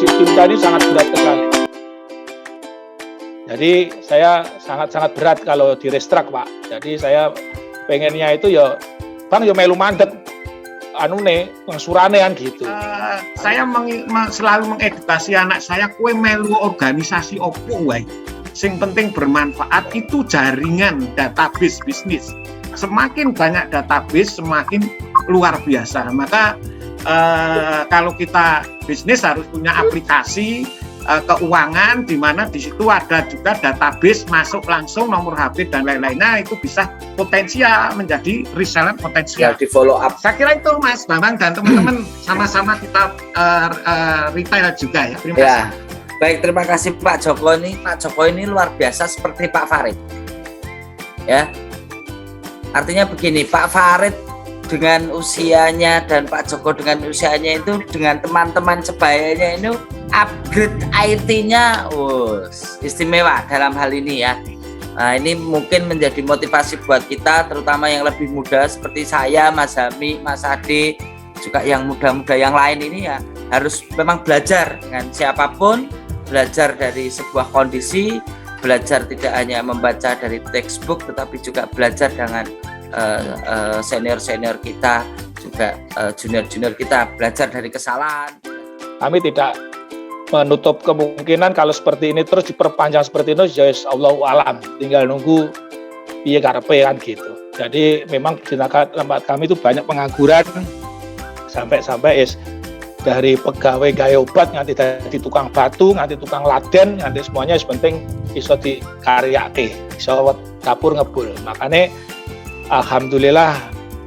adik kita ini sangat berat sekali. Jadi saya sangat berat kalau di restrak, Pak. Jadi saya pengennya itu ya Bang ya melu mandek ngsurane kan gitu. Saya selalu mengedukasi anak saya, kue melu organisasi opo wae. Sing penting bermanfaat, itu jaringan database bisnis. Semakin banyak database, semakin luar biasa. Maka kalau kita bisnis harus punya aplikasi keuangan, di mana di situ ada juga database masuk langsung nomor HP dan lain-lainnya, itu bisa potensial menjadi reseller potensial. Di follow up. Saya kira itu Mas Bambang dan teman-teman sama-sama kita retail juga ya. Terima kasih. Baik, terima kasih Pak Joko ini. Pak Joko ini luar biasa seperti Pak Farid. Ya. Artinya begini, Pak Farid dengan usianya dan Pak Joko dengan usianya itu, dengan teman-teman sebayanya itu upgrade IT-nya istimewa dalam hal ini ya. Nah, ini mungkin menjadi motivasi buat kita, terutama yang lebih muda seperti saya, Mas Hami, Mas Ade, juga yang muda-muda yang lain ini ya, harus memang belajar dengan siapapun, belajar dari sebuah kondisi, belajar tidak hanya membaca dari textbook, tetapi juga belajar dengan senior-senior kita, juga junior-junior kita, belajar dari kesalahan. Kami tidak menutup kemungkinan kalau seperti ini terus diperpanjang seperti ini, ya Allahu alam, tinggal nunggu piye karepe kan gitu. Jadi memang di tempat kami itu banyak pengangguran, sampai dari pegawai gaya obat nganti dari tukang batu, nganti tukang laden, nganti semuanya penting iso dikaryake, iso dapur ngebul. Makanya alhamdulillah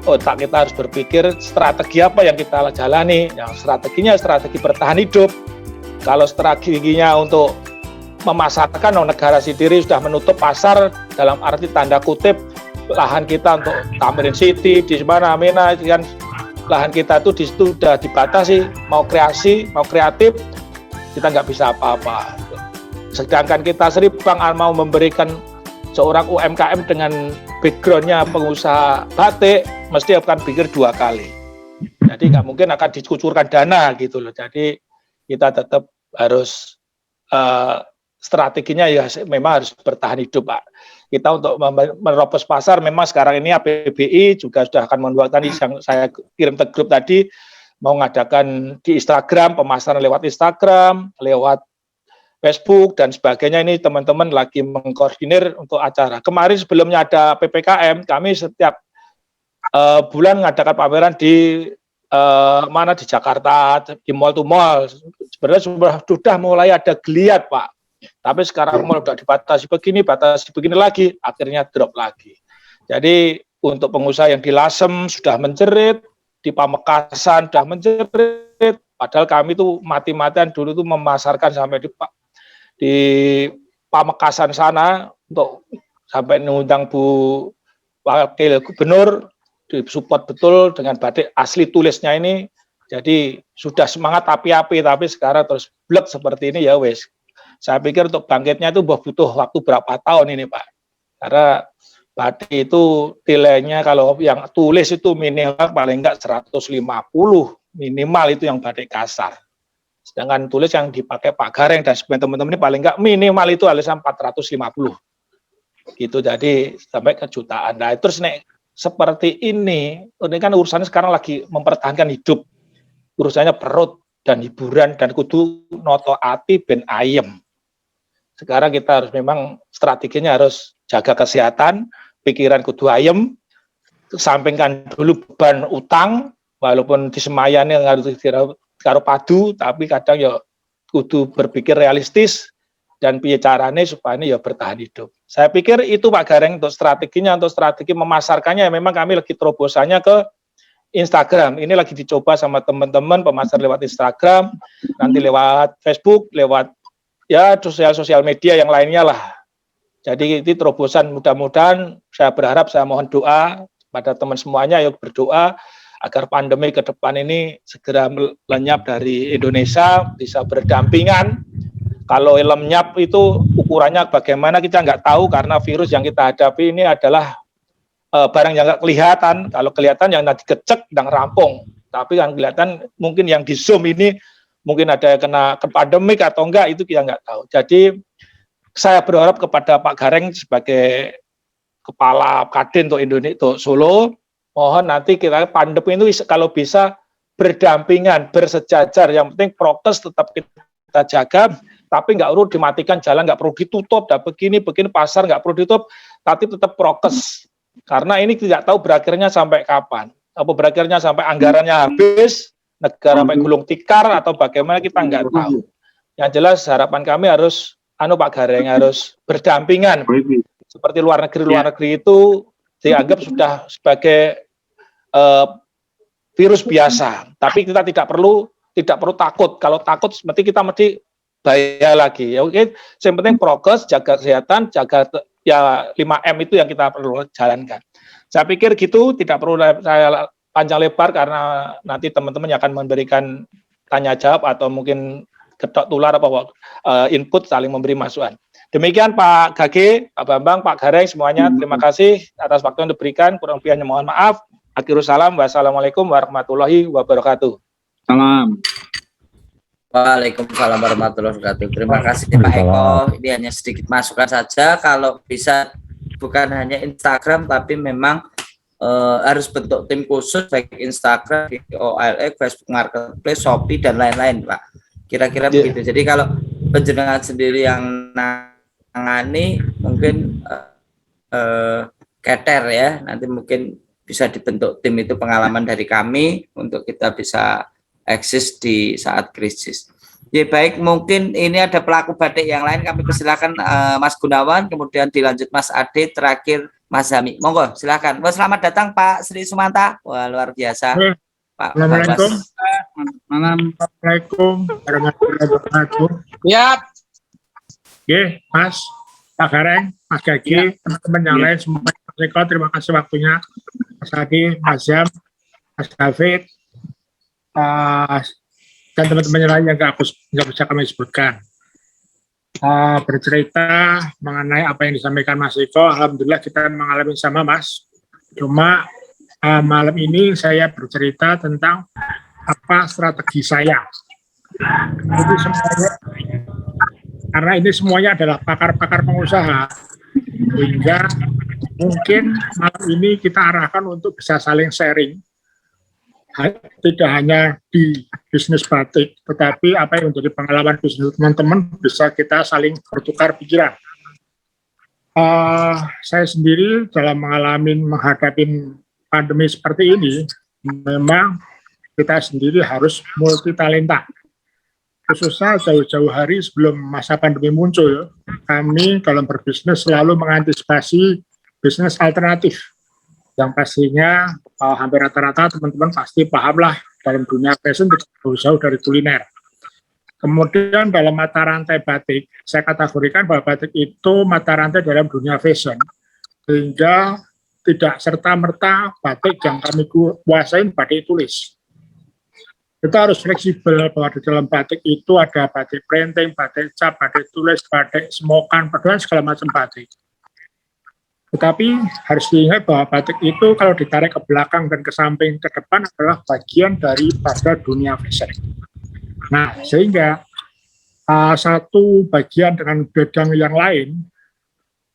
otak kita harus berpikir strategi apa yang kita jalani. Yang strateginya strategi bertahan hidup. Kalau strateginya untuk memasarkan, negara sendiri sudah menutup pasar dalam arti tanda kutip lahan kita untuk Tamrin City di mana kan lahan kita itu di situ sudah dibatasi, mau kreasi, mau kreatif kita nggak bisa apa-apa. Sedangkan kita Bang mau memberikan seorang UMKM dengan backgroundnya pengusaha batik mesti akan pikir 2 kali. Jadi nggak mungkin akan dikucurkan dana gitu loh. Jadi kita tetap harus strateginya ya memang harus bertahan hidup, Pak. Kita untuk menerobos pasar memang sekarang ini APBI juga sudah akan membuat tadi yang saya kirim ke grup tadi, mau mengadakan di Instagram, pemasaran lewat Instagram, lewat Facebook dan sebagainya. Ini teman-teman lagi mengkoordinir untuk acara. Kemarin sebelumnya ada PPKM, kami setiap bulan mengadakan pameran di mana di Jakarta, di mall to mall. Sebenarnya sudah mulai ada geliat, Pak. Tapi sekarang mall sudah batasi begini lagi, akhirnya drop lagi. Jadi untuk pengusaha yang di Lasem sudah menjerit, di Pamekasan sudah menjerit, padahal kami itu mati-matian dulu itu memasarkan sampai di Pamekasan sana untuk sampai mengundang Bu Wakil Gubernur, disupport betul dengan batik asli tulisnya ini. Jadi sudah semangat api-api, tapi sekarang terus blek seperti ini ya wes. Saya pikir untuk bangkitnya itu butuh waktu berapa tahun ini, Pak. Karena batik itu nilainya kalau yang tulis itu minimal paling enggak 150 minimal itu yang batik kasar. Sedangkan tulis yang dipakai Pak Gareng dan teman-teman ini paling enggak minimal itu alisan 450. Gitu, jadi sampai ke jutaan. Nah, terus seperti ini kan urusannya sekarang lagi mempertahankan hidup, urusannya perut dan hiburan dan kudu noto ati ben ayem. Sekarang kita harus memang strateginya harus jaga kesehatan, pikiran kudu ayem, sampingkan dulu beban utang, walaupun disemayani harus karo padu, tapi kadang ya kudu berpikir realistis dan piye carane supaya ini ya bertahan hidup. Saya pikir itu Pak Gareng untuk strateginya, untuk strategi memasarkannya memang kami lagi terobosannya ke Instagram. Ini lagi dicoba sama teman-teman pemasar lewat Instagram, nanti lewat Facebook, lewat ya sosial media yang lainnya lah. Jadi itu terobosan, mudah-mudahan saya berharap, saya mohon doa pada teman semuanya, yuk berdoa agar pandemi ke depan ini segera lenyap dari Indonesia, bisa berdampingan. Kalau lenyap itu ukurannya bagaimana kita nggak tahu, karena virus yang kita hadapi ini adalah barang yang nggak kelihatan. Kalau kelihatan yang nanti kecek dan rampung, tapi yang kelihatan mungkin yang di zoom ini mungkin ada yang kena ke pandemik atau enggak, itu kita nggak tahu. Jadi saya berharap kepada Pak Gareng sebagai Kepala Kadin untuk Indonesia, untuk Solo, mohon nanti kita pandemi itu kalau bisa berdampingan, bersejajar. Yang penting prokes tetap kita jaga, tapi nggak perlu dimatikan jalan, nggak perlu ditutup, dan begini pasar nggak perlu ditutup, tapi tetap prokes. Karena ini tidak tahu berakhirnya sampai kapan. Apa berakhirnya sampai anggarannya habis, negara sampai gulung tikar, atau bagaimana kita nggak tahu. Yang jelas harapan kami harus, Pak Gareng, harus berdampingan. Seperti luar negeri itu dianggap sudah sebagai virus biasa, tapi kita tidak perlu takut. Kalau takut mesti bahaya lagi. Ya oke, yang penting prokes, jaga kesehatan, jaga ya 5M itu yang kita perlu jalankan. Saya pikir gitu, tidak perlu saya panjang lebar karena nanti teman-teman yang akan memberikan tanya jawab atau mungkin ketok tular apa input, saling memberi masukan. Demikian Pak Gage, Pak Bambang, Pak Gareng, semuanya terima kasih atas waktu yang diberikan. Kurang lebihnya mohon maaf. Akhirus salam. Wassalamualaikum warahmatullahi wabarakatuh. Salam. Waalaikumsalam warahmatullahi wabarakatuh. Terima kasih Pak Eko. Ini hanya sedikit masukan saja. Kalau bisa bukan hanya Instagram, tapi memang harus bentuk tim khusus baik Instagram, OLX, Facebook Marketplace, Shopee dan lain-lain, Pak. Kira-kira begitu. Jadi kalau penjenengan sendiri yang nangani mungkin keter ya, nanti mungkin bisa dibentuk tim itu, pengalaman dari kami untuk kita bisa eksis di saat krisis. Ya baik, mungkin ini ada pelaku batik yang lain, kami persilakan Mas Gunawan, kemudian dilanjut Mas Ade, terakhir Mas Hami. Monggo silakan. Wah, selamat datang Pak Sri Sumanta. Wah, luar biasa. Pak. Assalamualaikum. Malam. Assalamualaikum warahmatullahi wabarakatuh. Ya. Oke, Mas, Pak Gareng, Mas Gage, teman-teman yang lain semua, Mas Eko, terima kasih waktunya. Mas Adi, Mas Jam, Mas David, dan teman-teman yang lain yang nggak bisa kami sebutkan. Bercerita mengenai apa yang disampaikan Mas Eko, alhamdulillah kita mengalami sama, Mas. Cuma malam ini saya bercerita tentang apa strategi saya. Itu semuanya, karena ini semuanya adalah pakar-pakar pengusaha, sehingga mungkin malam ini kita arahkan untuk bisa saling sharing, tidak hanya di bisnis batik, tetapi apa yang menjadi pengalaman bisnis teman-teman bisa kita saling bertukar pikiran. Saya sendiri dalam menghadapi pandemi seperti ini, memang kita sendiri harus multi talenta. Khususnya jauh-jauh hari sebelum masa pandemi muncul, kami dalam berbisnis selalu mengantisipasi bisnis alternatif. Yang pastinya hampir rata-rata teman-teman pasti pahamlah dalam dunia fashion tidak jauh-jauh dari kuliner. Kemudian dalam mata rantai batik, saya kategorikan bahwa batik itu mata rantai dalam dunia fashion, sehingga tidak serta-merta batik yang kami kuasain batik tulis. Kita harus fleksibel bahwa di dalam batik itu ada batik printing, batik cap, batik tulis, batik semokan, dan segala macam batik. Tetapi harus diingat bahwa batik itu kalau ditarik ke belakang dan ke samping ke depan adalah bagian daripada dunia fashion. Nah, sehingga satu bagian dengan bidang yang lain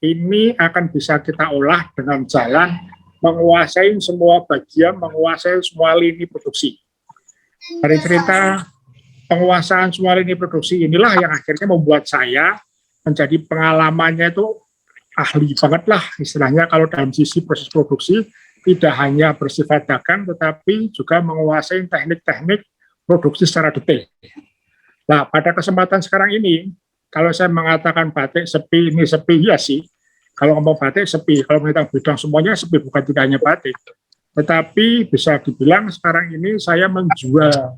ini akan bisa kita olah dengan jalan menguasai semua bagian, menguasai semua lini produksi. Dari cerita penguasaan semua lini produksi inilah yang akhirnya membuat saya menjadi pengalamannya itu ahli banget lah istilahnya kalau dalam sisi proses produksi, tidak hanya bersifat dagang tetapi juga menguasai teknik-teknik produksi secara detail. Nah, pada kesempatan sekarang ini, kalau saya mengatakan batik sepi, ini sepi, ya sih. Kalau ngomong batik sepi, kalau kita bidang semuanya sepi, bukan tidak hanya batik. Tetapi bisa dibilang sekarang ini saya menjual.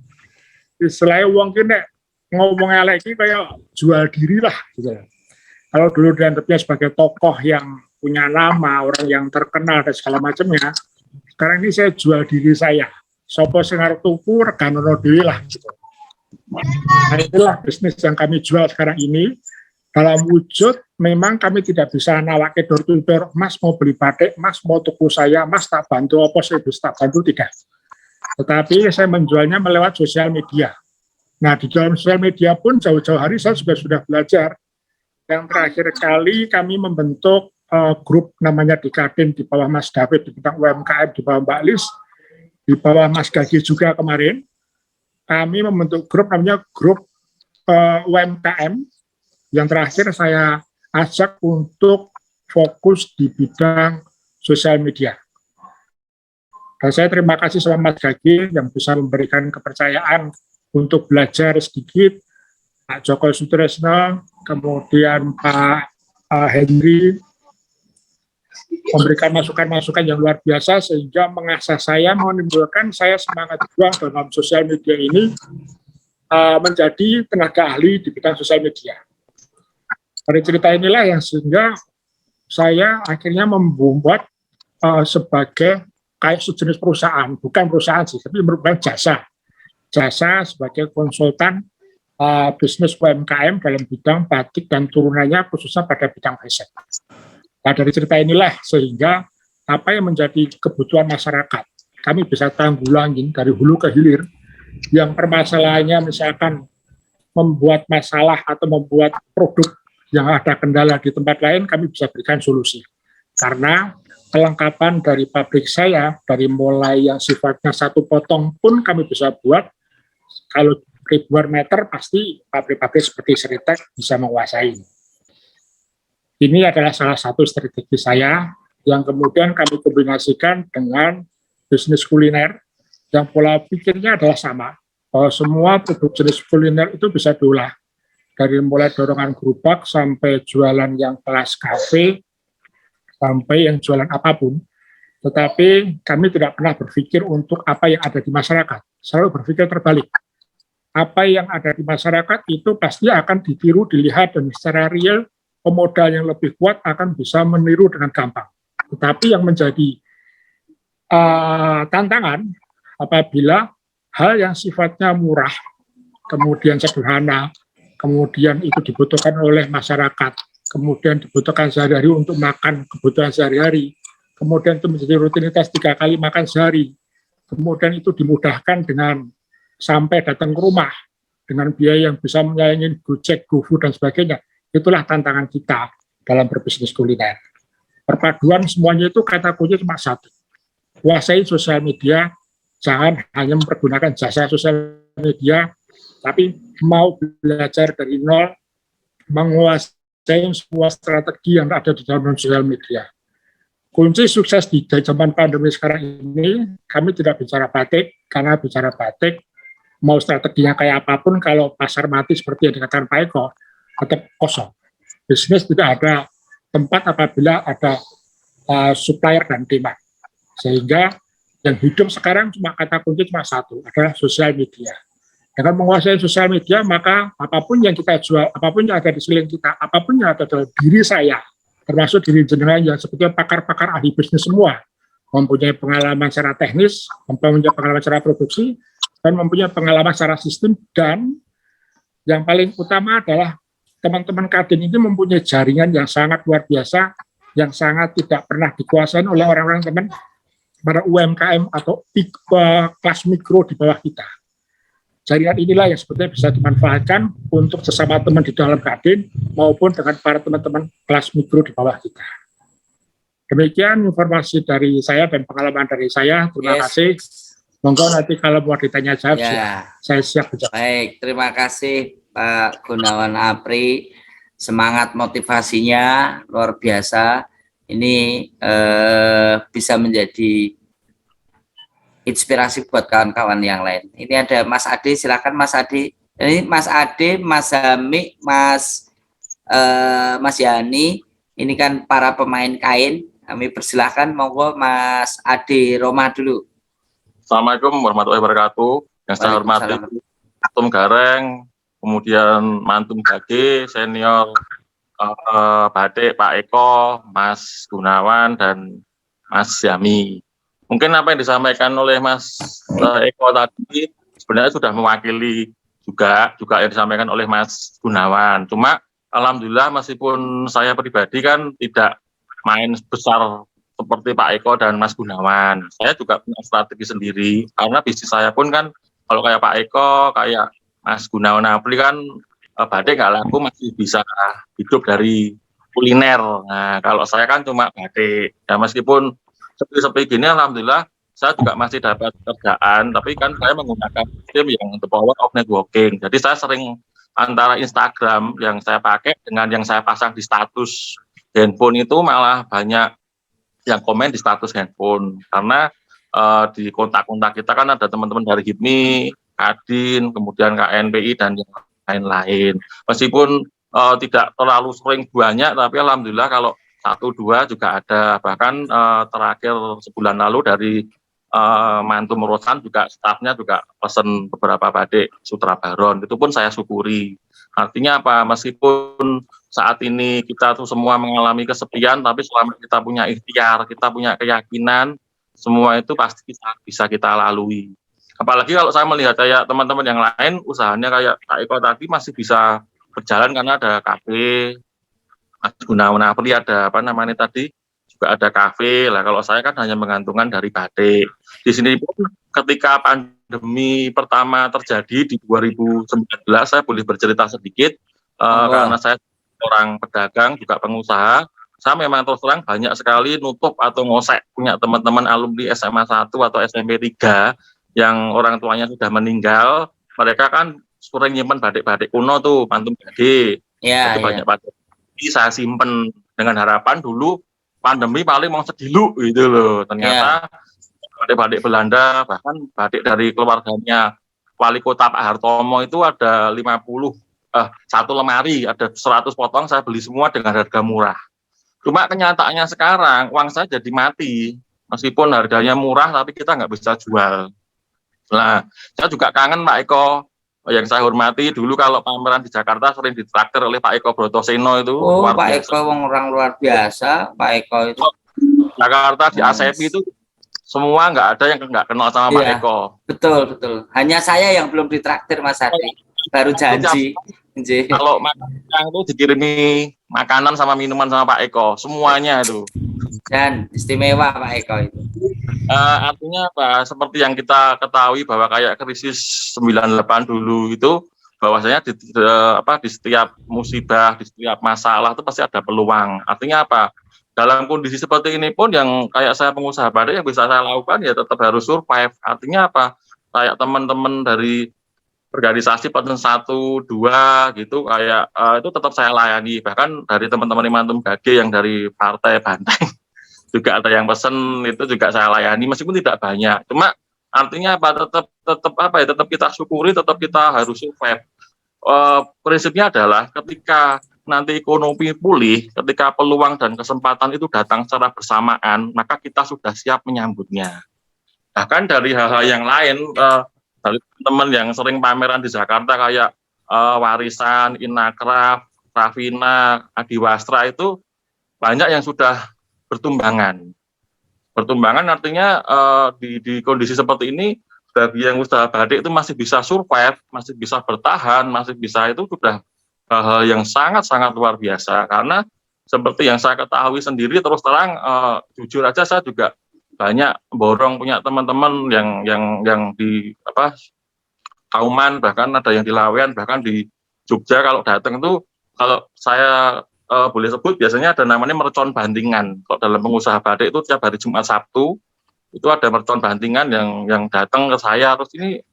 Istilahnya uang kini ngomongnya lagi kayak jual diri lah. Gitu. Kalau dulu dianggapnya sebagai tokoh yang punya nama, orang yang terkenal dan segala macamnya, sekarang ini saya jual diri saya. Sopo sing arep tuku reganono dhewe lah gitu. Nah, inilah bisnis yang kami jual sekarang ini. Dalam wujud memang kami tidak bisa nawake door to door, Mas mau beli batik, Mas mau tuku saya, Mas tak bantu apa saya bisa tak bantu, tidak. Tetapi saya menjualnya melewat sosial media. Nah, di dalam sosial media pun jauh-jauh hari saya juga sudah belajar. Yang terakhir kali kami membentuk grup namanya Dikaden di bawah Mas David di bidang UMKM, di bawah Mbak Lis, di bawah Mas Gagi juga kemarin. Kami membentuk grup namanya grup UMKM. Yang terakhir saya ajak untuk fokus di bidang sosial media. Dan saya terima kasih sama Mas Gagi yang bisa memberikan kepercayaan untuk belajar sedikit, Pak Joko Sutresno, kemudian Pak Henry, memberikan masukan-masukan yang luar biasa sehingga mengasah saya, menimbulkan saya semangat juga dalam sosial media ini menjadi tenaga ahli di bidang sosial media. Dari cerita inilah yang sehingga saya akhirnya membuat sebagai kayak sejenis perusahaan, bukan perusahaan sih, tapi merupakan jasa sebagai konsultan bisnis UMKM dalam bidang batik dan turunannya khususnya pada bidang fashion. Nah, dari cerita inilah sehingga apa yang menjadi kebutuhan masyarakat kami bisa tanggulangin dari hulu ke hilir. Yang permasalahannya misalkan membuat masalah atau membuat produk yang ada kendala di tempat lain, kami bisa berikan solusi. Karena kelengkapan dari pabrik saya, dari mulai yang sifatnya satu potong pun kami bisa buat. Kalau ribuan meter pasti pabrik-pabrik seperti Seritek bisa menguasai. Ini adalah salah satu strategi saya yang kemudian kami kombinasikan dengan bisnis kuliner yang pola pikirnya adalah sama, bahwa semua produk jenis kuliner itu bisa diolah. Dari mulai dorongan gerobak sampai jualan yang kelas kafe, sampai yang jualan apapun. Tetapi kami tidak pernah berpikir untuk apa yang ada di masyarakat. Selalu berpikir terbalik. Apa yang ada di masyarakat itu pasti akan ditiru, dilihat, dan secara real pemodal yang lebih kuat akan bisa meniru dengan gampang. Tetapi yang menjadi tantangan apabila hal yang sifatnya murah, kemudian sederhana, kemudian itu dibutuhkan oleh masyarakat, kemudian dibutuhkan sehari-hari untuk makan kebutuhan sehari-hari, kemudian itu menjadi rutinitas 3 kali makan sehari, kemudian itu dimudahkan dengan sampai datang ke rumah dengan biaya yang bisa menyaingi Gojek, GoFood, dan sebagainya. Itulah tantangan kita dalam berbisnis kuliner. Perpaduan semuanya itu kata kunci cuma satu. Kuasai sosial media, jangan hanya mempergunakan jasa sosial media, tapi mau belajar dari nol, menguasai semua strategi yang ada di dalam sosial media. Kunci sukses di zaman pandemi sekarang ini, kami tidak bicara batik, karena bicara batik, mau strateginya kayak apapun, kalau pasar mati seperti yang dikatakan Pak Eko, tetap kosong. Bisnis tidak ada tempat apabila ada supplier dan demand. Sehingga yang hidup sekarang cuma kata kunci cuma satu, adalah sosial media. Dengan menguasai sosial media, maka apapun yang kita jual, apapun yang ada di sekeliling kita, apapun yang ada dalam diri saya, termasuk diri jenengan yang sebetulnya pakar-pakar ahli bisnis semua, mempunyai pengalaman secara teknis, mempunyai pengalaman secara produksi, dan mempunyai pengalaman secara sistem, dan yang paling utama adalah teman-teman Kadin ini mempunyai jaringan yang sangat luar biasa, yang sangat tidak pernah dikuasai oleh orang-orang teman para UMKM atau kelas mikro di bawah kita. Jaringan inilah yang sebetulnya bisa dimanfaatkan untuk sesama teman di dalam Kadin maupun dengan para teman-teman kelas mikro di bawah kita. Demikian informasi dari saya dan pengalaman dari saya. Terima kasih. Monggo nanti kalau mau ditanya jawab, saya siap menjawab. Baik, terima kasih Pak Gunawan Apri. Semangat motivasinya luar biasa. Ini bisa menjadi inspirasi buat kawan-kawan yang lain. Ini ada Mas Ade, silakan Mas Ade. Ini Mas Ade, Mas Hami, Mas Yani. Ini kan para pemain kain. Kami persilahkan, monggo Mas Ade Roma dulu. Assalamualaikum warahmatullahi wabarakatuh. Yang saya hormati Tum Gareng, kemudian Mantum Gage, senior Batik, Pak Eko, Mas Gunawan, dan Mas Yami. Mungkin apa yang disampaikan oleh Mas Eko tadi sebenarnya sudah mewakili juga yang disampaikan oleh Mas Gunawan. Cuma alhamdulillah meskipun saya pribadi kan tidak main besar seperti Pak Eko dan Mas Gunawan. Saya juga punya strategi sendiri, karena bisnis saya pun kan, kalau kayak Pak Eko, kayak Mas Gunawan Apri kan batik nggak laku masih bisa hidup dari kuliner. Nah, kalau saya kan cuma batik. Ya meskipun sepi-sepi gini, alhamdulillah saya juga masih dapat kerjaan, tapi kan saya menggunakan sistem yang the power of networking. Jadi saya sering antara Instagram yang saya pakai dengan yang saya pasang di status handphone itu malah banyak yang komen di status handphone, karena di kontak-kontak kita kan ada teman-teman dari HIPMI, Kadin, kemudian KNPI dan yang lain-lain. Meskipun tidak terlalu sering banyak, tapi alhamdulillah kalau 1-2 juga ada. Bahkan terakhir sebulan lalu dari Mantu Merosan juga stafnya juga pesen beberapa batik Sutra Baron. Itu pun saya syukuri. Artinya apa? Meskipun saat ini kita tuh semua mengalami kesepian, tapi selama kita punya ikhtiar, kita punya keyakinan, semua itu pasti bisa kita lalui. Apalagi kalau saya melihat kayak teman-teman yang lain, usahanya kayak Pak Eko tadi masih bisa berjalan karena ada kafe, Mas Gunawan Apri ada apa namanya tadi, juga ada kafe lah. Kalau saya kan hanya menggantungkan dari batik. Di sini pun ketika pandemi pertama terjadi di 2019, saya boleh bercerita sedikit karena saya orang pedagang juga pengusaha. Saya memang terus terang banyak sekali nutup atau ngosek punya teman-teman alumni SMA 1 atau SMP 3 yang orang tuanya sudah meninggal. Mereka kan sering nyimpen batik-batik kuno tuh, Mantum Gade. Ya, banyak batik. Ini saya simpen dengan harapan dulu pandemi paling mau sediluk gitu loh. Ternyata batik-batik Belanda, bahkan batik dari keluarganya Wali Kota Pak Hartomo itu ada 1 lemari, ada 100 potong, saya beli semua dengan harga murah. Cuma kenyataannya sekarang uang saya jadi mati, meskipun harganya murah tapi kita nggak bisa jual. Nah, saya juga kangen Pak Eko, yang saya hormati dulu kalau pameran di Jakarta sering ditraktir oleh Pak Eko Brotoseno itu. Oh, Pak Eko orang luar biasa, Pak Eko itu. Jakarta di ASEP itu semua nggak ada yang nggak kenal sama Pak Eko. Betul. Hanya saya yang belum ditraktir Mas Adi, baru janji. Kalau makan itu dikirimi makanan sama minuman sama Pak Eko, semuanya itu. Dan istimewa Pak Eko itu. Artinya apa? Seperti yang kita ketahui bahwa kayak krisis 98 dulu itu, bahwasanya di setiap musibah, di setiap masalah itu pasti ada peluang. Artinya apa? Dalam kondisi seperti ini pun yang kayak saya pengusaha batik yang bisa saya lakukan ya tetap harus survive. Artinya apa? Kayak teman-teman dari organisasi Peten 1, 2 gitu kayak itu tetap saya layani. Bahkan dari teman-teman Mantum Gage yang dari Partai Banteng juga ada yang pesen, itu juga saya layani meskipun tidak banyak. Cuma artinya apa? Tetap kita syukuri, tetap kita harus survive. Prinsipnya adalah ketika nanti ekonomi pulih, ketika peluang dan kesempatan itu datang secara bersamaan, maka kita sudah siap menyambutnya. Bahkan dari hal-hal yang lain, dari teman yang sering pameran di Jakarta kayak Warisan, Inakraf, Rafina, Adiwastra itu banyak yang sudah bertumbangan. Bertumbangan artinya di kondisi seperti ini, bagi yang usaha batik itu masih bisa survive, masih bisa bertahan, masih bisa, itu sudah hal yang sangat-sangat luar biasa. Karena seperti yang saya ketahui sendiri, terus terang jujur aja saya juga banyak borong punya teman-teman yang di Kauman, bahkan ada yang di Lawean, bahkan di Jogja. Kalau datang itu, kalau saya boleh sebut, biasanya ada namanya mercon bantingan. Kalau dalam pengusaha batik itu tiap hari Jumat Sabtu itu ada mercon bantingan yang datang ke saya, terus ini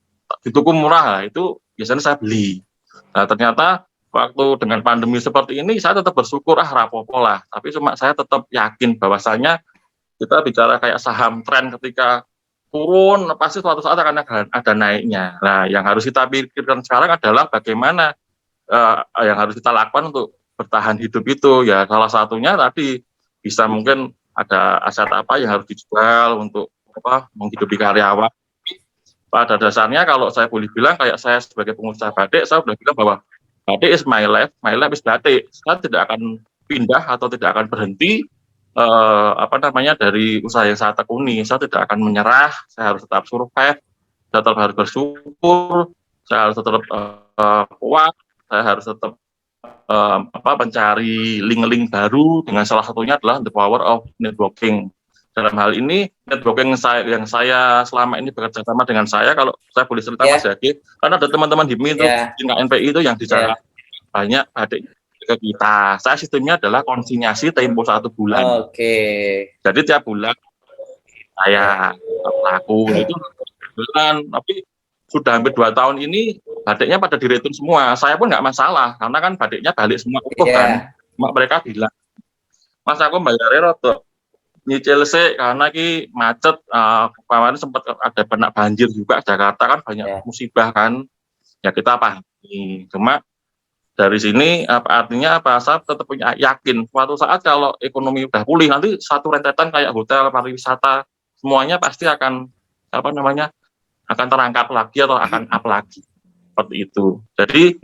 di tuku murah, itu biasanya saya beli. Nah, ternyata waktu dengan pandemi seperti ini saya tetap bersyukur, rapopo lah. Tapi cuma saya tetap yakin bahwasanya kita bicara kayak saham tren, ketika turun pasti suatu saat akan ada naiknya. Nah, yang harus kita pikirkan sekarang adalah bagaimana yang harus kita lakukan untuk bertahan hidup itu. Ya salah satunya tadi bisa mungkin ada aset apa yang harus dijual untuk menghidupi karyawan. Pada dasarnya kalau saya boleh bilang, kayak saya sebagai pengusaha batik, saya sudah bilang bahwa batik is my life is batik. Saya tidak akan pindah atau tidak akan berhenti dari usaha yang saya tekuni. Saya tidak akan menyerah, saya harus tetap survive, saya tetap harus bersyukur, saya harus tetap kuat, saya harus tetap mencari link-link baru, dengan salah satunya adalah the power of networking. dalam hal ini networking yang saya selama ini bekerja sama dengan saya, kalau saya boleh cerita Mas Yagi, karena ada teman-teman di MI itu, di NPI itu yang bicara banyak batik ke kita. Saya sistemnya adalah konsinyasi tempo 1 bulan. Jadi tiap bulan saya laku itu bulan, tapi sudah hampir 2 tahun ini batiknya pada direturn semua. Saya pun nggak masalah, karena kan batiknya balik semua kan. Mereka bilang, Mas aku bayarnya rotok nyicil sih karena ki macet, kemarin sempat ada kena banjir juga, Jakarta kan banyak musibah kan, ya kita pahami. Cuma dari sini artinya saya tetap punya yakin suatu saat kalau ekonomi udah pulih nanti satu rentetan kayak hotel, pariwisata semuanya pasti akan akan terangkat lagi atau akan up lagi seperti itu. Jadi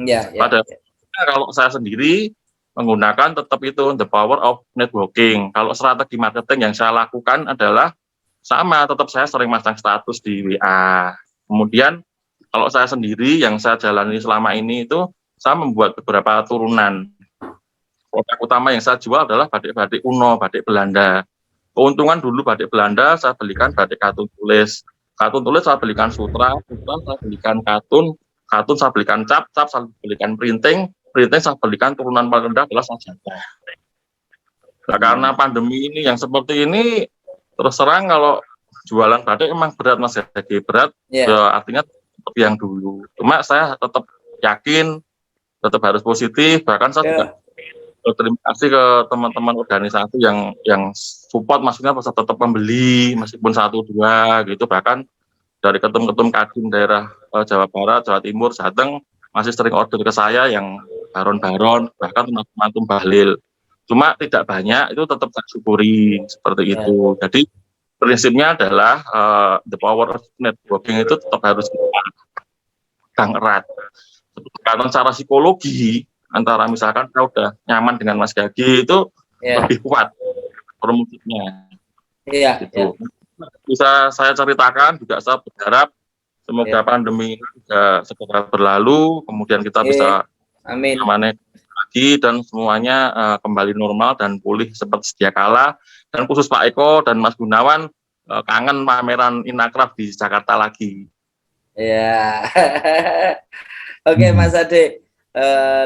kalau saya sendiri menggunakan tetap itu the power of networking. Kalau strategi marketing yang saya lakukan adalah sama, tetap saya sering masang status di WA. Kemudian kalau saya sendiri yang saya jalani selama ini itu saya membuat beberapa turunan. Produk utama yang saya jual adalah batik-batik kuno, batik Belanda. Keuntungan dulu batik Belanda saya belikan batik katun tulis. Katun tulis saya belikan sutra saya belikan katun saya belikan cap saya belikan printing saya belikan turunan paling rendah adalah sajadah. Nah, karena pandemi ini yang seperti ini, terus terang kalau jualan batik emang berat Mas Yagi, berat, ya, artinya seperti yang dulu. Cuma saya tetap yakin, tetap harus positif, bahkan saya juga berterima kasih ke teman-teman organisasi yang support, maksudnya tetap membeli, meskipun 1-2 gitu, bahkan dari ketum-ketum Kadin daerah Jawa Barat, Jawa Timur, Jateng, masih sering order ke saya yang baron-baron, bahkan teman-teman bahlil. Cuma tidak banyak, itu tetap saya syukuri seperti itu. Jadi prinsipnya adalah the power of networking itu tetap harus kita pegang erat. Karena secara psikologi, antara misalkan saya udah nyaman dengan Mas Yagi itu lebih kuat promosinya. Gitu. Bisa saya ceritakan, juga saya berharap semoga pandemi ini juga segera berlalu, kemudian kita bisa aman lagi dan semuanya kembali normal dan pulih seperti sedia kala. Dan khusus Pak Eko dan Mas Gunawan kangen pameran Inakraf di Jakarta lagi. Ya, oke Mas Ade,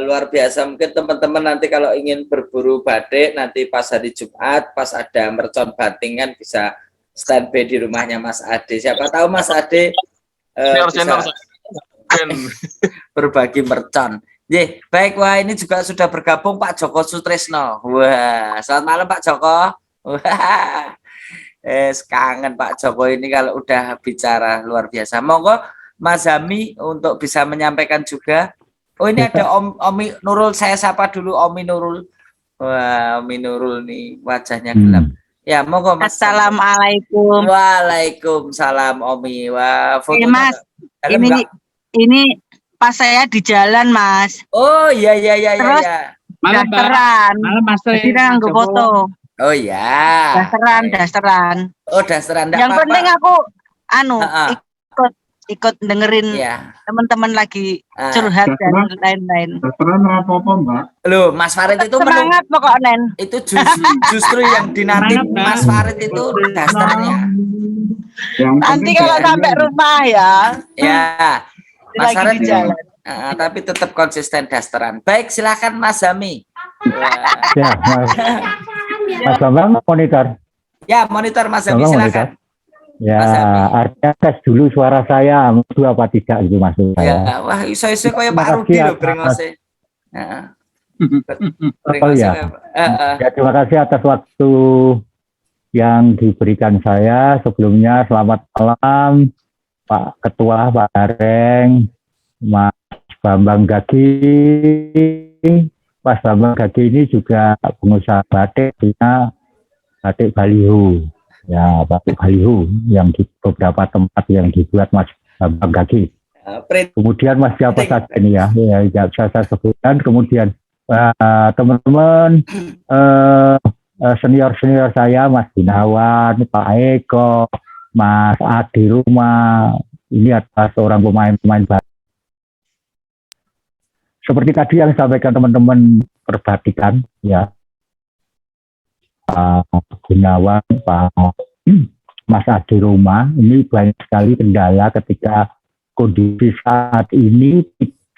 luar biasa. Mungkin teman-teman nanti kalau ingin berburu batik nanti pas hari Jumat, pas ada mercon batingan bisa standby di rumahnya Mas Ade. Siapa tahu Mas Ade bisa berbagi mercon. Baik, wah ini juga sudah bergabung Pak Joko Sutrisno. Wah, selamat malam Pak Joko. Wah, kangen Pak Joko ini kalau udah bicara luar biasa. Monggo Mas Zami untuk bisa menyampaikan juga. Oh ini ada Omi Nurul, saya sapa dulu Omi Nurul. Wah, Omi Nurul nih wajahnya gelap. Ya, monggo Mas. Assalamualaikum. Waalaikumsalam Omi. Wah, foto Mas, ini pas saya di jalan Mas. Oh iya. Terus dasteran. Malam Mas. Jadi foto. Oh iya. Dasteran. Oh dasteran. Yang apa-apa. Penting aku ikut dengerin teman-teman lagi curhat dan lain-lain. Dasteran apa-apa Mbak? Loh Mas Farid itu semangat pokoknya. Itu justru yang dinanti Mas Farid itu dasterannya. Nanti kalau sampai rumah ya. Ya. Mas Farid tapi tetap konsisten dasteran. Baik, silakan Mas Zami. Ya, Mas Bambang monitor. Ya, monitor Mas Zami, silakan. Ya, artinya tes dulu suara saya, itu apa tidak itu maksud saya. Ya, wah iso-iso kaya Pak Rudi lho brengose. Ya, terima kasih atas waktu yang diberikan saya. Sebelumnya selamat malam Pak Ketua, Pak Gareng, Mas Bambang Gagi. Mas Bambang Gagi ini juga pengusaha batik, punya batik baliho. Ya, batik baliho yang di beberapa tempat yang dibuat Mas Bambang Gagi. Kemudian Mas siapa saja ini ya bisa saya sebutkan. Kemudian teman-teman senior-senior saya, Mas Gunawan, Pak Eko, Mas Adi Rumah, ini adalah seorang pemain-pemain batik. Seperti tadi yang disampaikan teman-teman perbatikan, ya, Pak Gunawan, Pak Mas Adi Roma, ini banyak sekali kendala ketika kondisi saat ini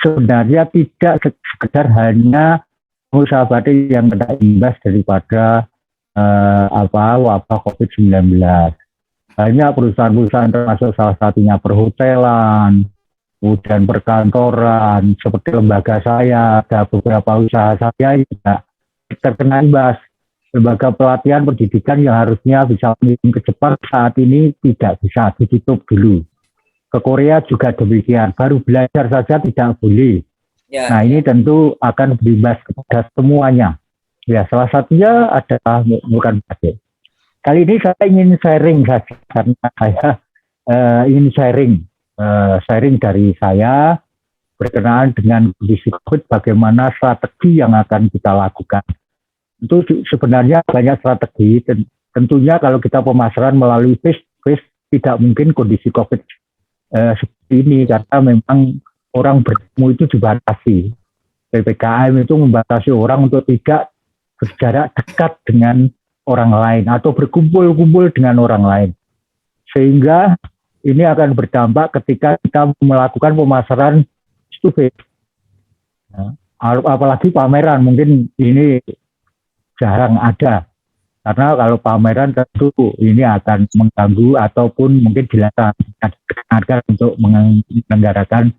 sebenarnya tidak sekedar hanya pengusaha batik yang kena imbas daripada wabah COVID-19. Banyak perusahaan-perusahaan termasuk salah satunya perhotelan, kemudian perkantoran, seperti lembaga saya, ada beberapa usaha saya juga terkena imbas. Lembaga pelatihan pendidikan yang harusnya bisa mengirim ke Jepang saat ini tidak bisa, ditutup dulu. Ke Korea juga demikian, baru belajar saja tidak boleh. Ya. Nah ini tentu akan berimbas kepada semuanya. Ya, salah satunya adalah bukan batik. Kali ini saya ingin sharing saja, karena saya ingin sharing dari saya berkenaan dengan kondisi COVID, bagaimana strategi yang akan kita lakukan. Itu sebenarnya banyak strategi, tentunya kalau kita pemasaran melalui face-to-face tidak mungkin kondisi COVID seperti ini, karena memang orang bertemu itu dibatasi. PPKM itu membatasi orang untuk tidak berjarak dekat dengan orang lain atau berkumpul-kumpul dengan orang lain. Sehingga ini akan berdampak ketika kita melakukan pemasaran face-to-face. Nah, apalagi pameran, mungkin ini jarang ada. Karena kalau pameran tentu ini akan mengganggu ataupun mungkin dilaksanakan untuk menyelenggarakan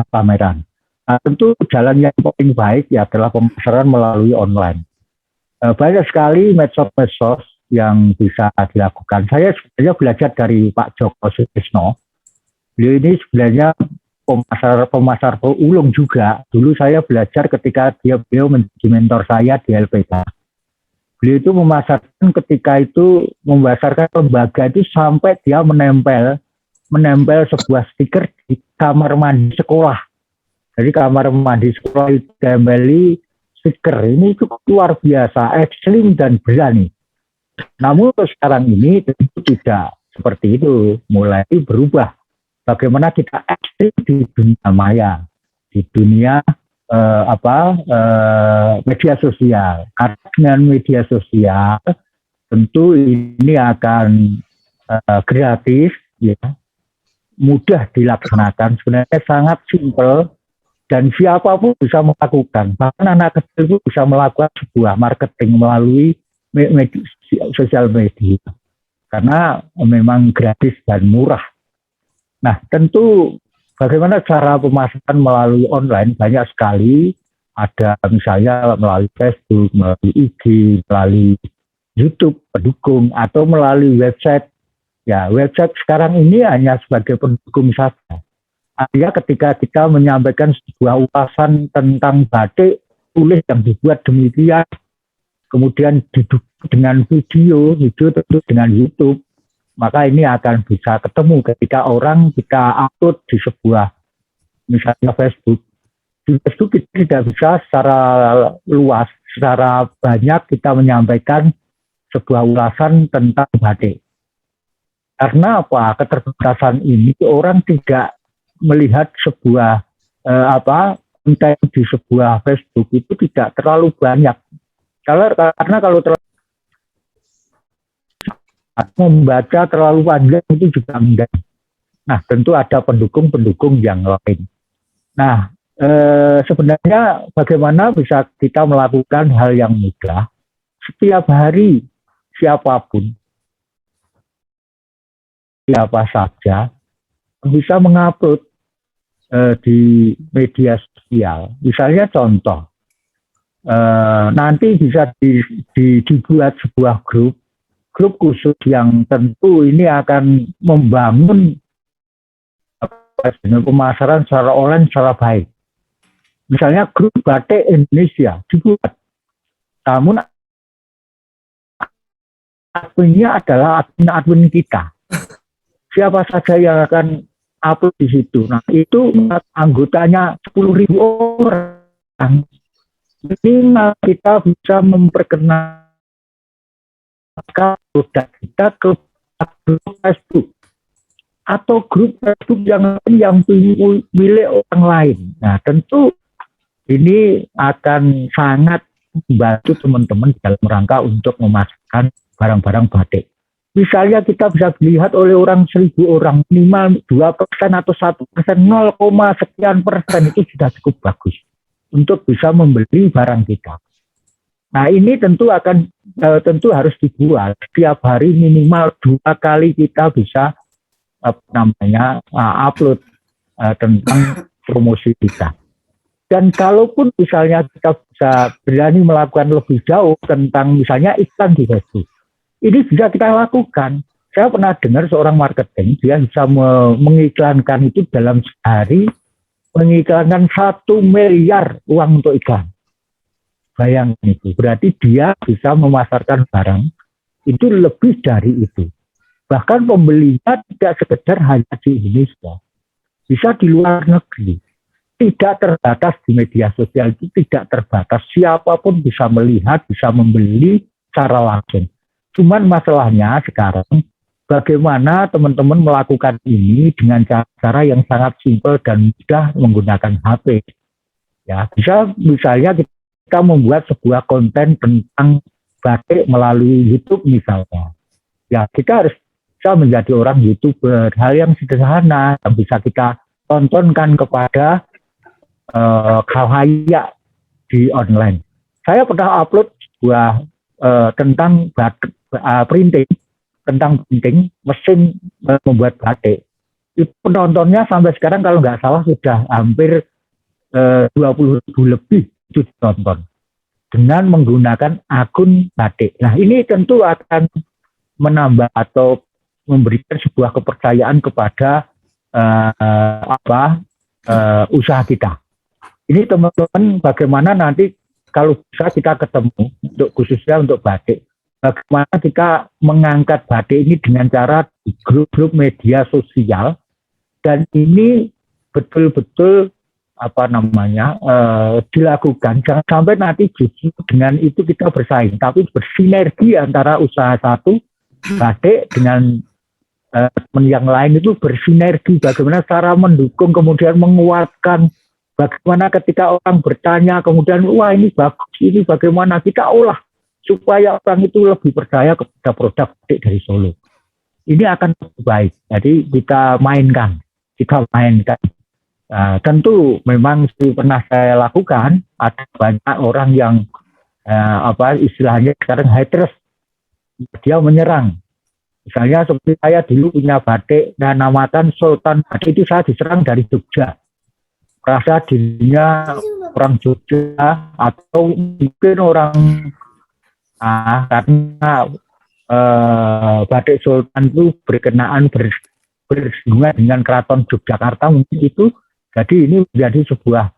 pameran. Nah, tentu jalan yang paling baik ya adalah pemasaran melalui online. Banyak sekali medsos-medsos yang bisa dilakukan. Saya sebenarnya belajar dari Pak Joko Sutrisno. Beliau ini sebenarnya pemasar ulung juga. Dulu saya belajar ketika beliau menjadi mentor saya di LPK. Beliau itu memasarkan ketika itu membasarkan lembaga itu sampai dia menempel sebuah stiker di kamar mandi sekolah. Jadi kamar mandi sekolah itu ditempeli stiker. Ini itu luar biasa, ekstrim dan berani. Namun sekarang ini tentu tidak seperti itu, mulai berubah. Bagaimana kita ekstrim di dunia maya, di dunia media sosial. Karena dengan media sosial tentu ini akan gratis, ya, mudah dilaksanakan, sebenarnya sangat simpel dan siapapun bisa melakukan. Bahkan anak kecil pun bisa melakukan sebuah marketing melalui sosial media karena memang gratis dan murah. Nah, tentu bagaimana cara pemasaran melalui online banyak sekali. Ada misalnya melalui Facebook, melalui IG, melalui YouTube pendukung, atau melalui website. Ya, website sekarang ini hanya sebagai pendukung saja. Artinya ketika kita menyampaikan sebuah ulasan tentang batik, tulis yang dibuat demikian, kemudian didukung dengan video tentu dengan YouTube, maka ini akan bisa ketemu ketika orang kita upload di sebuah misalnya Facebook. Di Facebook kita tidak bisa secara luas, secara banyak kita menyampaikan sebuah ulasan tentang batik. Karena apa? Keterbatasan ini orang tidak melihat sebuah konten di sebuah Facebook itu tidak terlalu banyak. Karena kalau membaca terlalu panjang itu juga enggak. Nah, tentu ada pendukung-pendukung yang lain. Nah, sebenarnya bagaimana bisa kita melakukan hal yang mudah? Setiap hari siapapun, siapa saja bisa mengupload di media sosial. Misalnya contoh, nanti bisa dibuat sebuah grup khusus yang tentu ini akan membangun pemasaran secara online secara baik. Misalnya grup batik Indonesia dibuat, namun adminnya adalah admin kita. Siapa saja yang akan upload di situ. Nah, itu anggotanya 10.000 orang. Ini kita bisa memperkenalkan produk kita ke grup Facebook atau grup Facebook yang milik orang lain. Nah, tentu ini akan sangat membantu teman-teman dalam rangka untuk memasarkan barang-barang batik. Misalnya kita bisa dilihat oleh orang 1.000 orang, minimal 2% atau 1%, 0, sekian persen itu sudah cukup bagus untuk bisa membeli barang kita. Nah ini tentu harus dijual setiap hari minimal 2 kali kita bisa upload tentang promosi kita. Dan kalaupun misalnya kita bisa berani melakukan lebih jauh tentang misalnya iklan di Facebook, ini bisa kita lakukan. Saya pernah dengar seorang marketing, dia bisa mengiklankan itu dalam sehari, mengiklankan 1 miliar uang untuk iklan. Bayangkan itu, berarti dia bisa memasarkan barang itu lebih dari itu. Bahkan pembelinya tidak sekedar hanya di Indonesia, bisa di luar negeri. Tidak terbatas di media sosial, itu tidak terbatas. Siapapun bisa melihat, bisa membeli secara langsung. Cuman masalahnya sekarang, bagaimana teman-teman melakukan ini dengan cara yang sangat simpel dan mudah menggunakan HP. Ya, bisa misalnya kita membuat sebuah konten tentang batik melalui YouTube misalnya. Ya, kita harus bisa menjadi orang YouTuber. Hal yang sederhana yang bisa kita tontonkan kepada khalayak di online. Saya pernah upload sebuah tentang batik, printing mesin membuat batik. Itu penontonnya sampai sekarang kalau nggak salah sudah hampir 20.000 lebih itu ditonton dengan menggunakan akun batik. Nah ini tentu akan menambah atau memberikan sebuah kepercayaan kepada usaha kita. Ini teman-teman bagaimana nanti kalau bisa kita ketemu khususnya untuk batik, bagaimana kita mengangkat batik ini dengan cara di grup-grup media sosial, dan ini betul-betul dilakukan. Jangan sampai nanti justru dengan itu kita bersaing, tapi bersinergi antara usaha satu batik dengan teman yang lain itu bersinergi. Bagaimana cara mendukung kemudian menguatkan. Bagaimana ketika orang bertanya kemudian wah ini bagus, ini bagaimana kita olah supaya orang itu lebih percaya kepada produk batik dari Solo. Ini akan lebih baik. Jadi kita mainkan. Tentu memang pernah saya lakukan, ada banyak orang yang istilahnya sekarang haters, dia menyerang. Misalnya seperti saya dulu punya batik dan namakan Sultan Batik, itu saya diserang dari Jogja. Rasa dirinya orang Jogja atau mungkin orang karena batik Sultan itu berkenaan bersinggungan dengan Keraton Yogyakarta mungkin itu, jadi ini menjadi sebuah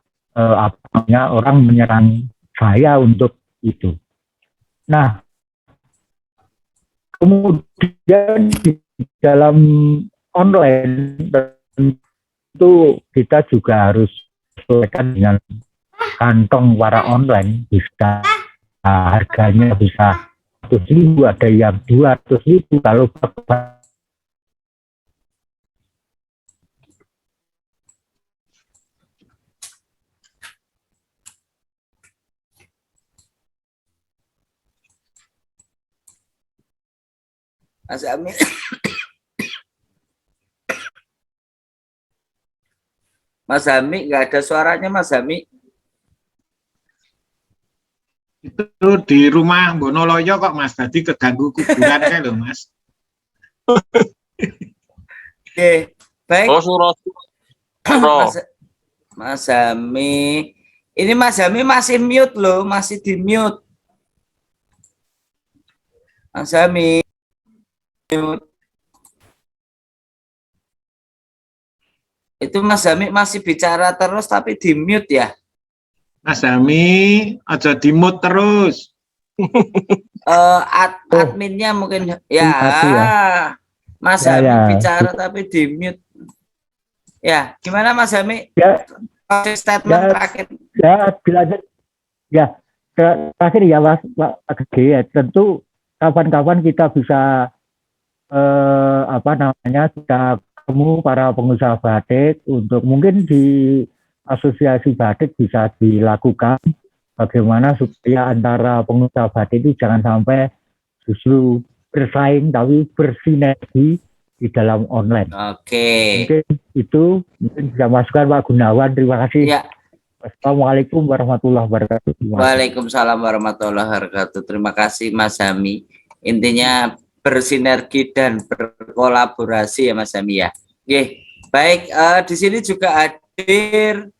orang menyerang saya untuk itu. Nah kemudian di dalam online itu kita juga harus sesuaikan dengan kantong para online. Bisa harganya bisa 100.000, ada yang 200.000. Kalau Mas Ami. Mas Hami, nggak ada suaranya Mas Hami. Itu di rumah Bonoloyo kok Mas, tadi keganggu kuburan kan loh Mas. Oke, baik. Mas Hami. Ini Mas Hami masih mute loh, masih di mute. Mas Hami. Mute. Itu Mas Hami masih bicara terus tapi di mute ya. Mas Hami, aja di mute terus. Adminnya mungkin ya. Mas Hami bicara tapi di mute. Ya, gimana Mas Hami? Ya. Statement terakhir. Ya, dilanjut. Ya, terakhir ya Mas Pak. Tentu kapan-kapan kita bisa kita ketemu para pengusaha batik untuk mungkin di asosiasi batik bisa dilakukan bagaimana supaya antara pengusaha batik itu jangan sampai justru bersaing tapi bersinergi di dalam online. Oke. Mungkin itu bisa masukan Pak Gunawan. Terima kasih. Ya. Assalamualaikum warahmatullahi wabarakatuh. Waalaikumsalam warahmatullahi wabarakatuh. Terima kasih Mas Hami. Intinya bersinergi dan berkolaborasi ya Mas Hami ya. Oke, baik. Di sini juga hadir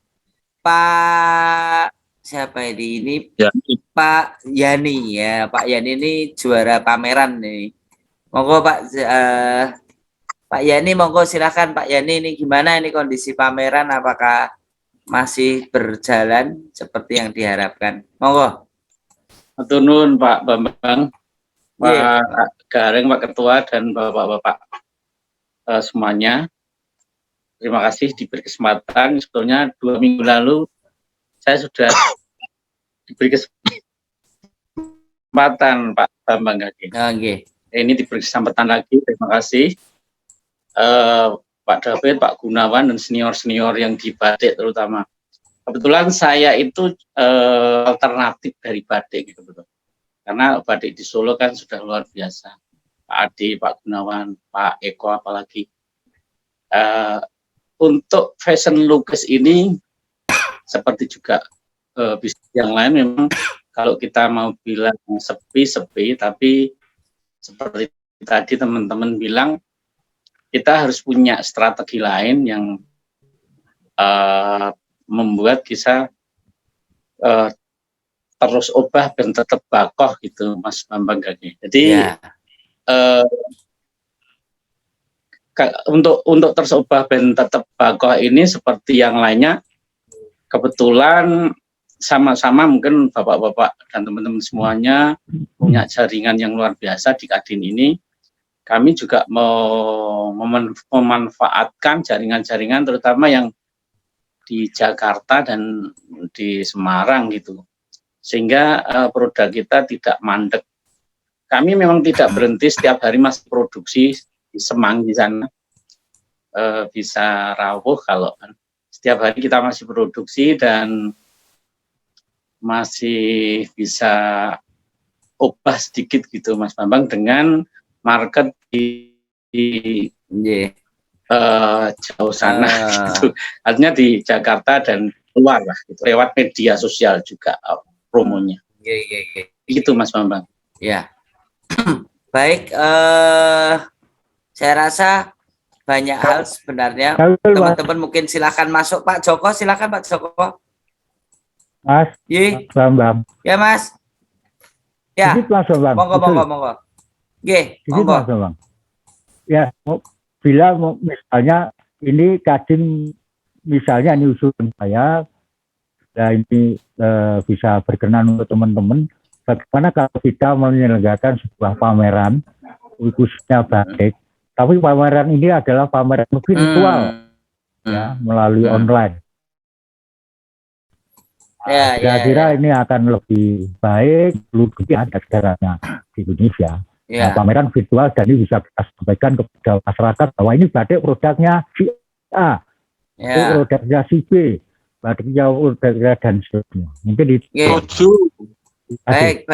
Pak siapa ini? Ya. Pak Yani ya. Pak Yani ini juara pameran nih. Monggo Pak Pak Yani, monggo silakan Pak Yani, ini gimana ini kondisi pameran, apakah masih berjalan seperti yang diharapkan? Monggo. Matur nuwun Pak Bambang, Yeah. Pak Gareng, Pak Ketua, dan Bapak-Bapak semuanya. Terima kasih diberi kesempatan. Sebetulnya 2 minggu lalu saya sudah diberi kesempatan Pak Bambang Gage. Okay. Ini diberi kesempatan lagi. Terima kasih Pak David, Pak Gunawan, dan senior-senior yang di Batik terutama. Kebetulan saya itu alternatif dari Batik gitu, betul. Karena Batik di Solo kan sudah luar biasa. Pak Adi, Pak Gunawan, Pak Eko apalagi. Untuk fashion lukis ini seperti juga bisnis yang lain, memang kalau kita mau bilang sepi, tapi seperti tadi teman-teman bilang, kita harus punya strategi lain yang membuat kita terus obah dan tetap bakoh gitu, Mas Bambang Gage. Jadi untuk terus obah dan tetap bakoh ini seperti yang lainnya, kebetulan sama-sama mungkin bapak-bapak dan teman-teman semuanya punya jaringan yang luar biasa di Kadin ini. Kami juga mau memanfaatkan jaringan-jaringan terutama yang di Jakarta dan di Semarang gitu, sehingga produk kita tidak mandek. Kami memang tidak berhenti, setiap hari masih produksi di Semang di sana, bisa rawuh kalau setiap hari kita masih produksi dan masih bisa ubah sedikit gitu Mas Bambang dengan market di jauh sana gitu. Artinya di Jakarta dan luar lah gitu, lewat media sosial juga promonya. Gitu Mas Bambang. Ya. Baik, saya rasa banyak hal sebenarnya. Teman-teman mungkin silakan masuk. Pak Joko, silakan Pak Joko. Mas Bambang. Ya Mas. Ya. Monggo. Nggih, monggo. Ya, bila misalnya ini Kadin, misalnya ini usulan saya, ya ini bisa berkenan untuk teman-teman. Bagaimana kalau kita menyelenggarakan sebuah pameran khususnya batik, tapi pameran ini adalah pameran virtual, ya, melalui online. Saya kira ini akan lebih baik, lebih ada segalanya di Indonesia. Nah, pameran virtual dan ini bisa kita sampaikan kepada masyarakat bahwa ini batik produknya si A, produknya si B, batiknya produknya dan sebagainya. Mungkin itu. Baik.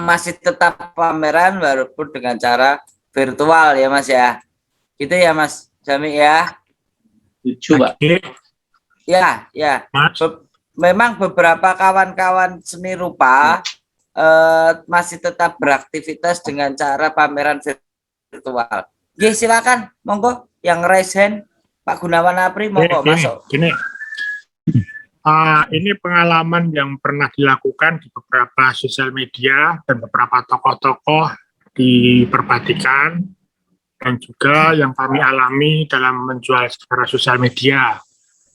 Masih tetap pameran walaupun dengan cara virtual ya Mas ya. Gitu ya Mas Jami ya. Coba. Ya. Memang beberapa kawan-kawan seni rupa masih tetap beraktivitas dengan cara pameran virtual. Oke, silakan, monggo yang raise hand, Pak Gunawan Apri, monggo masuk. Ini pengalaman yang pernah dilakukan di beberapa sosial media dan beberapa tokoh-tokoh di perbatikan, dan juga yang kami alami dalam menjual secara sosial media.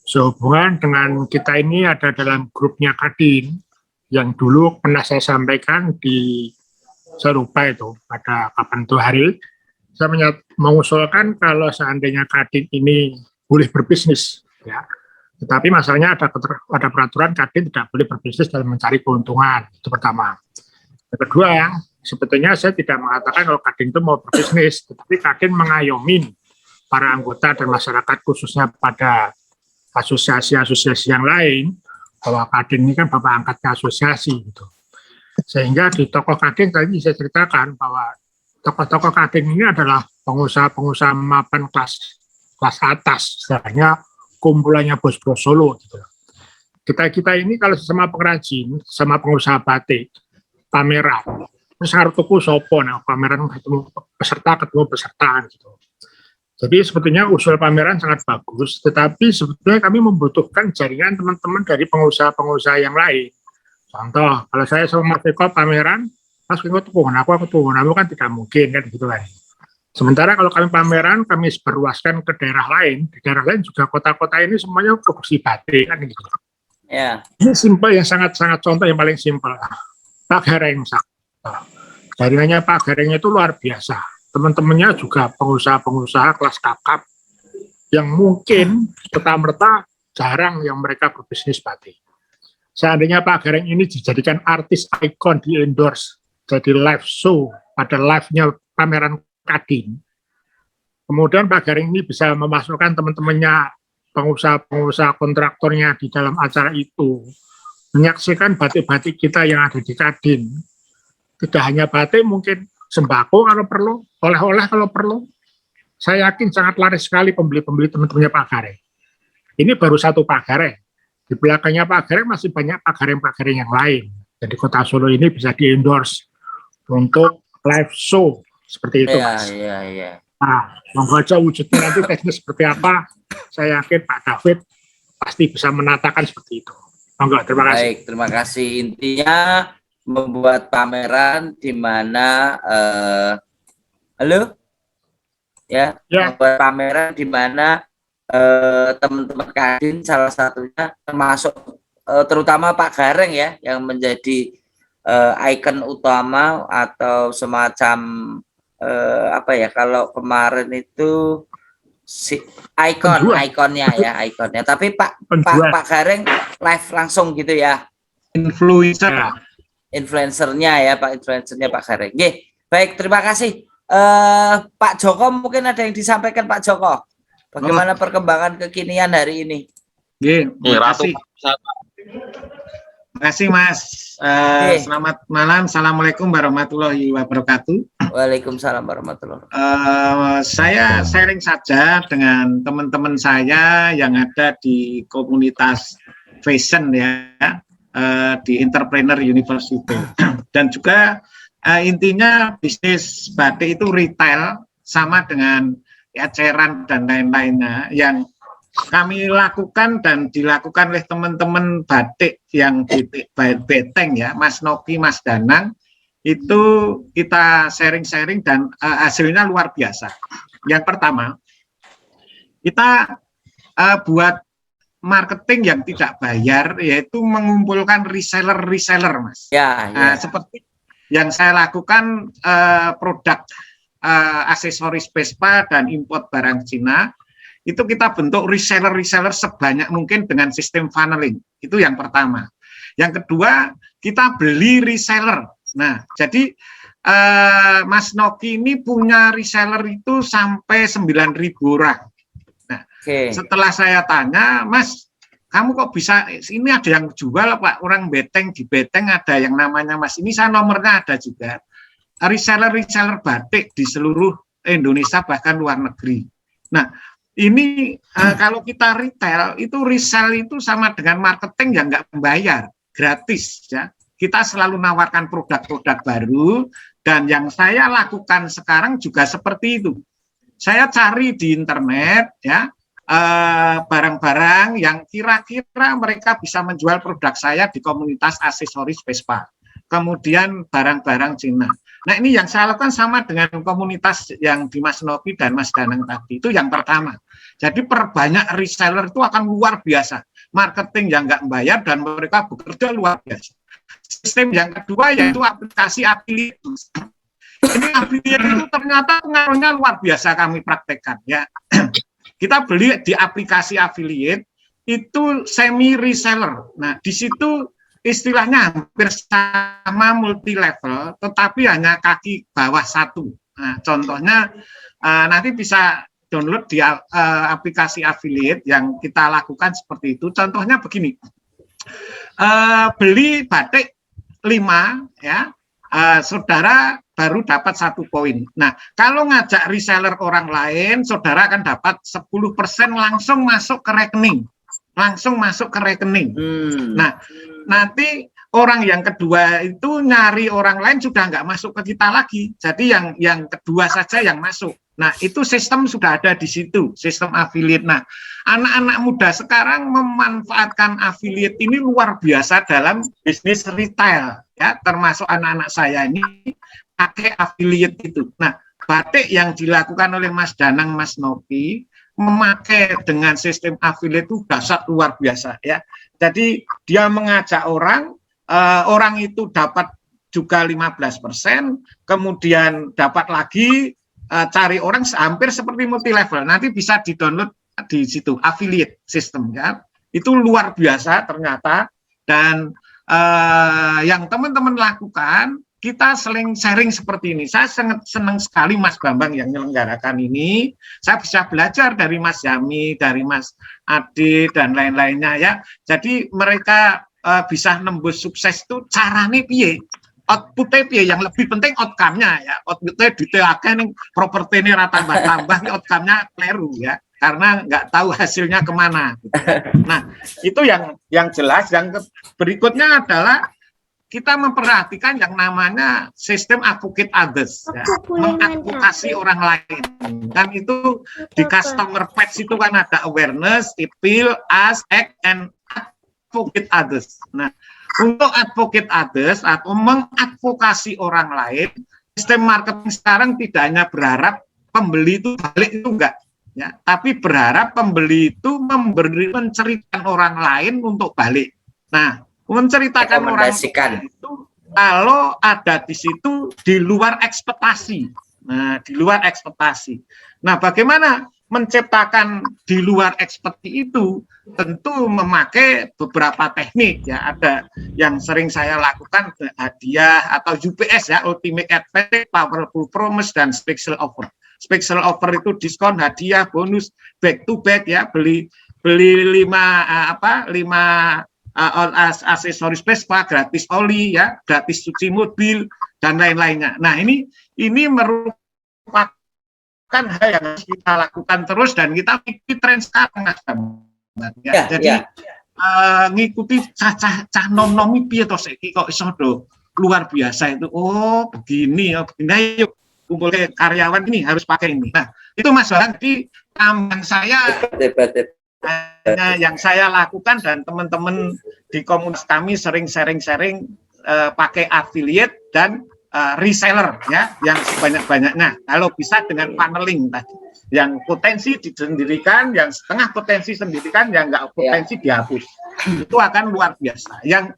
Sehubungan dengan kita ini ada dalam grupnya Kadin, yang dulu pernah saya sampaikan di serupa itu pada kapan tuh hari, saya mengusulkan kalau seandainya Kadin ini boleh berbisnis, ya. Tetapi masalahnya ada peraturan Kadin tidak boleh berbisnis dalam mencari keuntungan, itu pertama. Yang kedua, sebetulnya saya tidak mengatakan kalau Kadin itu mau berbisnis, tetapi Kadin mengayomi para anggota dan masyarakat khususnya pada asosiasi-asosiasi yang lain, bahwa Kadin ini kan bapak angkatnya asosiasi gitu. Sehingga di tokoh Kadin tadi saya ceritakan bahwa tokoh-tokoh Kadin ini adalah pengusaha-pengusaha mapan kelas atas, istilahnya kumpulannya bos-bos Solo gitu. Kita ini kalau sama pengrajin, sama pengusaha batik, pameran, terus harus tuku sopo, nah pameran ketemu peserta gitu. Jadi sebetulnya usul pameran sangat bagus, tetapi sebetulnya kami membutuhkan jaringan teman-teman dari pengusaha-pengusaha yang lain. Contoh, kalau saya sama Mas Eko pameran, Mas Eko tuku, aku tuku, kan tidak mungkin kan gitu kan. Sementara kalau kami pameran, kami sebarluaskan ke daerah lain, di daerah lain juga kota-kota ini semuanya produksi batik kan gitu. Ya. Ini simpel yang sangat-sangat contoh yang paling simpel. Pak Gareng, jaringannya Pak Gareng itu luar biasa. Teman-temannya juga pengusaha-pengusaha kelas kakap yang mungkin serta-merta jarang yang mereka berbisnis batik. Seandainya Pak Gareng ini dijadikan artis ikon di endorse, jadi live show pada live-nya pameran Kadin, kemudian Pak Gareng ini bisa memasukkan teman-temannya pengusaha-pengusaha kontraktornya di dalam acara itu, menyaksikan batik-batik kita yang ada di Kadin. Tidak hanya batik, mungkin sembako kalau perlu, oleh-oleh kalau perlu. Saya yakin sangat laris sekali pembeli-pembeli teman-temannya Pak Gareng. Ini baru satu Pak Gareng. Di belakangnya Pak Gareng masih banyak Pak Gareng yang lain. Jadi Kota Solo ini bisa di-endorse untuk live show seperti itu, Mas. Iya. Nah, monggo aja wujudnya nanti teknis seperti apa. Saya yakin Pak David pasti bisa menatakan seperti itu. Monggo, terima kasih. Baik, terima kasih. Intinya membuat pameran di mana halo? Ya. Membuat pameran di mana teman-teman Kadin salah satunya termasuk terutama Pak Gareng ya yang menjadi ikon utama atau semacam apa ya, kalau kemarin itu si ikonnya tapi Pak Gareng live langsung gitu ya, influencernya ya Pak Gareng. Baik, terima kasih. Pak Joko, mungkin ada yang disampaikan Pak Joko, bagaimana perkembangan kekinian hari ini? Terima kasih Mas. Selamat malam, assalamualaikum warahmatullahi wabarakatuh. Waalaikumsalam warahmatullahi wabarakatuh. Saya sharing saja dengan teman-teman saya yang ada di komunitas fashion ya, di Entrepreneur University. Dan juga intinya bisnis batik itu retail sama dengan eceran dan lain-lainnya yang kami lakukan dan dilakukan oleh teman-teman batik yang di Beteng ya, Mas Noki, Mas Danang, itu kita sharing-sharing dan hasilnya luar biasa. Yang pertama, kita buat marketing yang tidak bayar, yaitu mengumpulkan reseller, Mas. Ya. Seperti yang saya lakukan produk aksesoris Vespa dan import barang Cina, itu kita bentuk reseller sebanyak mungkin dengan sistem funneling. Itu yang pertama. Yang kedua, kita beli reseller. Nah, jadi Mas Noki ini punya reseller itu sampai 9.000 orang. Nah, setelah saya tanya, Mas, kamu kok bisa, ini ada yang jual Pak, orang Beteng, di Beteng ada yang namanya Mas, ini saya nomornya ada juga. Reseller batik di seluruh Indonesia bahkan luar negeri. Nah, ini kalau kita retail itu resell itu sama dengan marketing yang nggak membayar, gratis ya. Kita selalu menawarkan produk-produk baru dan yang saya lakukan sekarang juga seperti itu. Saya cari di internet ya barang-barang yang kira-kira mereka bisa menjual produk saya di komunitas aksesoris Vespa. Kemudian barang-barang Cina. Nah, ini yang saya lakukan sama dengan komunitas yang di Mas Noki dan Mas Danang tadi. Itu yang pertama. Jadi perbanyak reseller itu akan luar biasa. Marketing yang nggak membayar dan mereka bekerja luar biasa. Sistem yang kedua yaitu aplikasi affiliate. Ini affiliate itu ternyata pengaruhnya luar biasa kami praktekkan ya. Kita beli di aplikasi affiliate itu semi reseller. Nah, di situ istilahnya hampir sama multi level, tetapi hanya kaki bawah satu. Nah, contohnya nanti bisa download di aplikasi affiliate yang kita lakukan seperti itu. Contohnya begini, beli batik 5 ya, saudara baru dapat 1 poin. Nah, kalau ngajak reseller orang lain, saudara akan dapat 10% langsung masuk ke rekening. Nah, nanti orang yang kedua itu nyari orang lain sudah nggak masuk ke kita lagi. Jadi yang kedua saja yang masuk. Nah, itu sistem sudah ada di situ, sistem affiliate. Nah, anak-anak muda sekarang memanfaatkan affiliate ini luar biasa dalam bisnis retail, ya, termasuk anak-anak saya ini pakai affiliate itu. Nah, batik yang dilakukan oleh Mas Danang, Mas Novi, memakai dengan sistem affiliate itu dasar luar biasa, ya. Jadi dia mengajak orang itu dapat juga 15%, kemudian dapat lagi cari orang hampir seperti multi level. Nanti bisa di-download di situ affiliate system, ya. Itu luar biasa ternyata, dan yang teman-teman lakukan, kita sering sharing seperti ini. Saya sangat senang sekali Mas Bambang yang menyelenggarakan ini. Saya bisa belajar dari Mas Yami, dari Mas Ade dan lain-lainnya, ya. Jadi mereka bisa nembus sukses itu caranya piye, outputnya piye, yang lebih penting outcome-nya, ya. Outputnya detailkan nih, properti ini tambah-tambah, outcome-nya keliru, ya, karena nggak tahu hasilnya kemana. Nah, itu yang jelas. Yang berikutnya adalah kita memperhatikan yang namanya sistem advocate others, ya, mengadvokasi orang lain. Dan itu di customer page itu kan ada awareness, appeal, ask, act, and advocate others. Nah, untuk advocate others atau mengadvokasi orang lain, sistem marketing sekarang tidak hanya berharap pembeli itu balik, itu enggak, ya, tapi berharap pembeli itu menceritakan orang lain untuk balik. Nah, menceritakan orang itu kalau ada di situ di luar ekspektasi. Nah, di luar ekspektasi. Nah, bagaimana menciptakan di luar ekspektasi itu? Tentu memakai beberapa teknik, ya. Ada yang sering saya lakukan, hadiah atau UPS, ya, Ultimate Advantage, Powerful Promise, dan Special Offer. Special Offer itu diskon, hadiah, bonus, back to back, ya, beli 5 aksesoris Vespa, gratis oli, ya, gratis cuci mobil, dan lain-lainnya. Nah, ini merupakan hal yang harus kita lakukan terus, dan kita ikuti tren sekarang, Mas. Ya, jadi ngikuti cah nom-nomi piye to saiki kok iso do luar biasa itu. Oh, begini, ayo kumpul karyawan ini harus pakai ini. Nah, itu Mas Bang, di tambahan saya yang saya lakukan, dan teman-teman di komunitas kami sering sharing pakai affiliate dan reseller, ya, yang sebanyak-banyaknya. Kalau bisa dengan paneling tadi, yang potensi disendirikan, yang setengah potensi sendirikan, yang enggak potensi dihapus. Itu akan luar biasa. Yang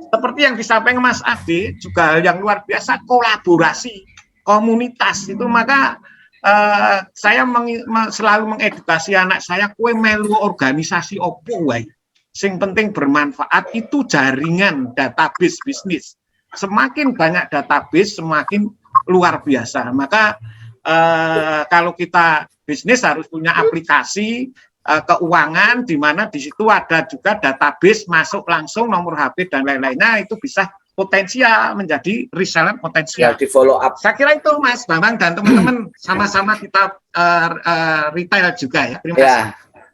seperti yang disampaikan Mas Ade juga yang luar biasa, kolaborasi komunitas itu. Maka saya selalu mengedukasi anak saya, kue melu organisasi opo wae, sing penting bermanfaat. Itu jaringan database bisnis. Semakin banyak database, semakin luar biasa. Maka kalau kita bisnis harus punya aplikasi keuangan, di mana di situ ada juga database, masuk langsung nomor HP dan lain-lainnya, itu bisa potensial menjadi reseller potensial. Ya, di follow up. Saya kira itu Mas Bambang dan teman-teman, sama-sama kita retail juga, ya. Terima kasih.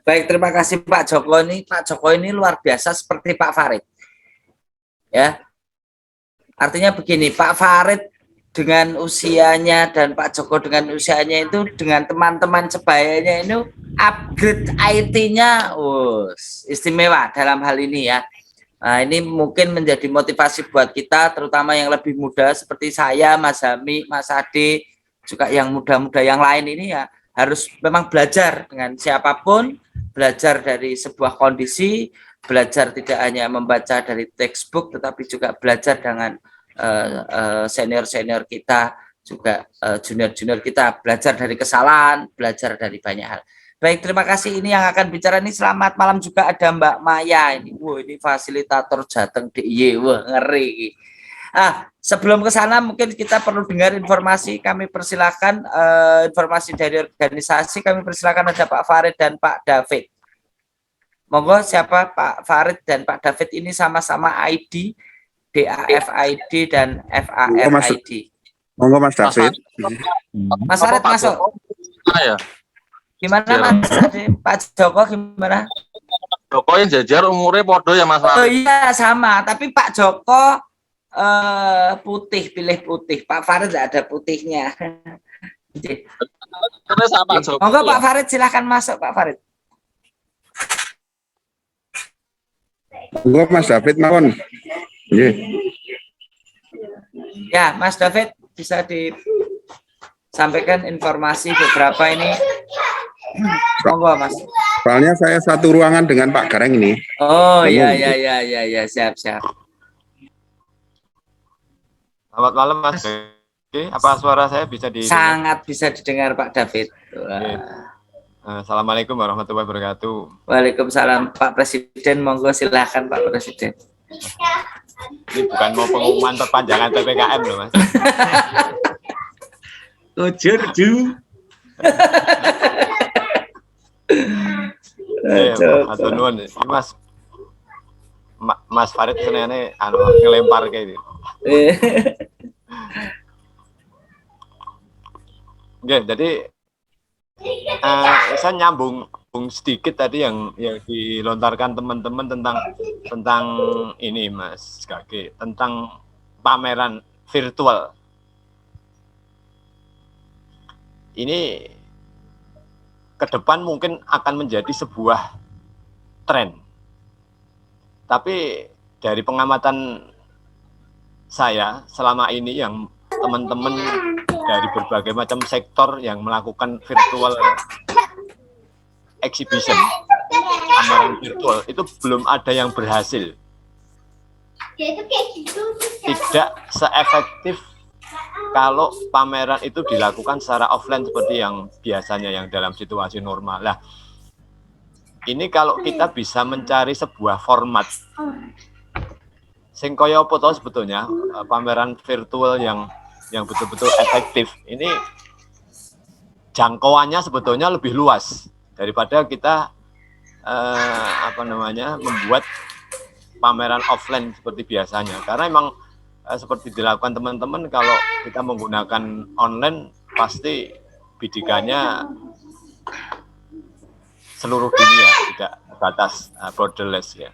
Baik, terima kasih Pak Joko. Pak Joko ini luar biasa seperti Pak Farid. Ya. Artinya begini, Pak Farid dengan usianya dan Pak Joko dengan usianya itu, dengan teman-teman sebayanya ini upgrade IT-nya istimewa dalam hal ini, ya. Nah, ini mungkin menjadi motivasi buat kita, terutama yang lebih muda seperti saya, Mas Hami, Mas Ade, juga yang muda-muda yang lain ini, ya, harus memang belajar dengan siapapun, belajar dari sebuah kondisi, belajar tidak hanya membaca dari textbook, tetapi juga belajar dengan senior-senior kita, juga junior-junior kita, belajar dari kesalahan, belajar dari banyak hal. Baik, terima kasih. Ini yang akan bicara ini, selamat malam juga ada Mbak Maya ini. Ini fasilitator Jateng DIY. Ngeri. Sebelum ke sana mungkin kita perlu dengar informasi. Kami persilakan informasi dari organisasi. Kami persilakan ada Pak Farid dan Pak David. Monggo, siapa Pak Farid dan Pak David ini sama-sama ID, DAFID dan FARID. Monggo Mas David. Mas Farid masuk. Ya. Gimana Mas? Pak Joko gimana? Joko yang jajar umurnya podo ya Mas Oh Farid. iya sama, tapi Pak Joko putih, pilih putih. Pak Farid tidak ada putihnya. Monggo Pak Farid silahkan masuk Pak Farid. Monggo Mas David mawon. Nggih. Ya, Mas David bisa disampaikan informasi beberapa ini. Monggo Mas. Soalnya saya satu ruangan dengan Pak Gareng ini. Oh iya siap. Selamat malam Mas. Oke, apa suara saya bisa didengar? Sangat bisa didengar Pak David. Assalamualaikum warahmatullahi wabarakatuh. Waalaikumsalam Pak Presiden, monggo silahkan Pak Presiden. Ini bukan mau pengumuman perpanjangan PPKM loh Mas. Ujur ju. Atau nuan, Mas Farid senene ngelempar kayak gitu. Oke, jadi saya nyambung sedikit tadi yang dilontarkan teman-teman tentang ini Mas Gage, tentang pameran virtual. Ini ke depan mungkin akan menjadi sebuah tren. Tapi dari pengamatan saya selama ini yang teman-teman dari berbagai macam sektor yang melakukan virtual exhibition, pameran virtual, itu belum ada yang berhasil. Tidak seefektif kalau pameran itu dilakukan secara offline seperti yang biasanya yang dalam situasi normal. Lah, ini kalau kita bisa mencari sebuah format sing kaya apa to sebetulnya pameran virtual yang betul-betul efektif, ini jangkauannya sebetulnya lebih luas daripada kita membuat pameran offline seperti biasanya. Karena memang seperti dilakukan teman-teman, kalau kita menggunakan online pasti bidikannya seluruh dunia, tidak batas borderless ya.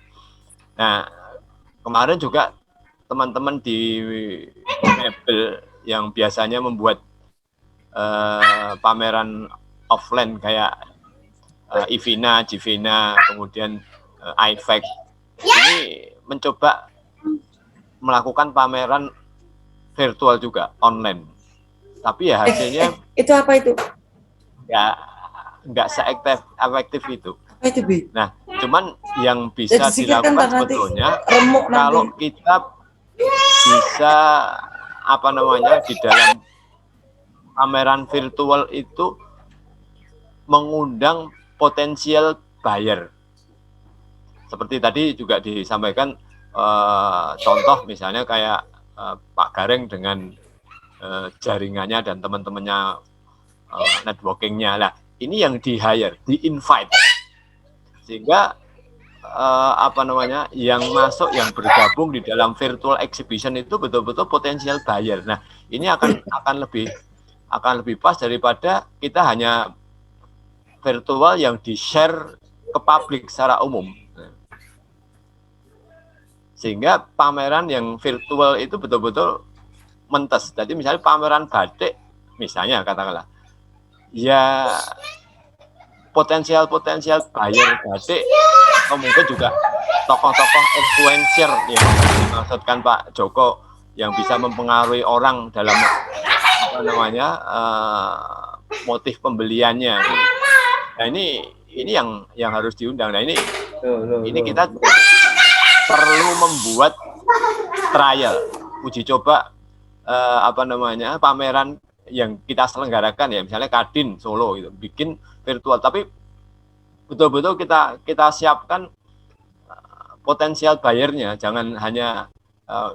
Nah, kemarin juga teman-teman di Mebel yang biasanya membuat pameran offline kayak Ivina, Jivina, kemudian IFEC, ini mencoba melakukan pameran virtual juga online, tapi ya hasilnya itu apa itu? Ya nggak se-efektif itu. Nah, cuman yang bisa dilakukan sebetulnya kalau kita bisa di dalam pameran virtual itu mengundang potensial buyer. Seperti tadi juga disampaikan contoh misalnya kayak Pak Gareng dengan jaringannya dan teman-temannya networkingnya lah, ini yang di-hire, di-invite, sehingga yang masuk, yang bergabung di dalam virtual exhibition itu betul-betul potensial buyer. Nah, ini akan lebih pas daripada kita hanya virtual yang di-share ke publik secara umum. Sehingga pameran yang virtual itu betul-betul mentes. Jadi misalnya pameran batik, misalnya katakanlah, ya potensial buyer batik, mungkin juga tokoh-tokoh influencer yang dimaksudkan Pak Joko, yang bisa mempengaruhi orang dalam motif pembeliannya. Nah, ini yang harus diundang. Nah, ini kita perlu membuat trial, uji coba pameran yang kita selenggarakan ya, misalnya Kadin Solo gitu, bikin virtual, tapi betul-betul kita siapkan potensial bayarnya, jangan hanya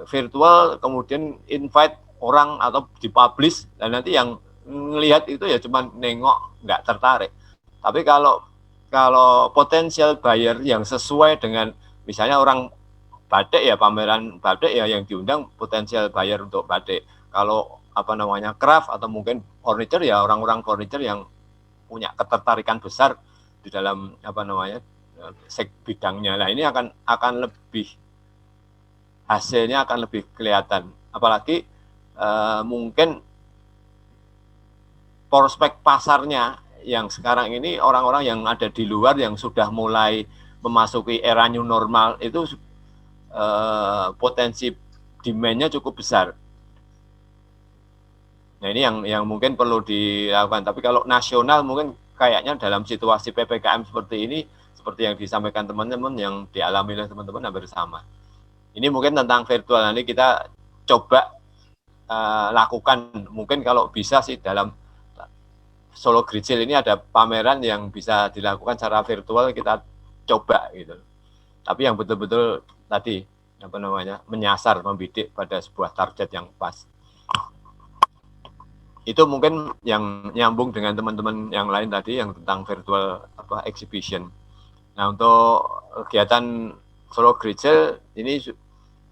virtual kemudian invite orang atau dipublish dan nanti yang ngelihat itu ya cuma nengok, nggak tertarik. Tapi kalau potensial buyer yang sesuai dengan misalnya orang batik ya, pameran batik ya, yang diundang potensial buyer untuk batik. Kalau apa namanya craft atau mungkin furniture, ya orang-orang furniture yang punya ketertarikan besar di dalam apa namanya bidangnya. Nah, ini akan lebih hasilnya akan lebih kelihatan. Apalagi mungkin prospek pasarnya yang sekarang ini orang-orang yang ada di luar yang sudah mulai memasuki era new normal itu potensi demand-nya cukup besar. Nah, ini yang mungkin perlu dilakukan. Tapi kalau nasional mungkin kayaknya dalam situasi PPKM seperti ini, seperti yang disampaikan teman-teman, yang dialami oleh teman-teman hampir sama. Ini mungkin tentang virtual, nanti kita coba lakukan. Mungkin kalau bisa sih dalam Solo Great Sale ini ada pameran yang bisa dilakukan secara virtual, kita coba gitu. Tapi yang betul-betul tadi apa namanya menyasar, membidik pada sebuah target yang pas. Itu mungkin yang nyambung dengan teman-teman yang lain tadi yang tentang virtual exhibition. Nah, untuk kegiatan Solo Great Sale ini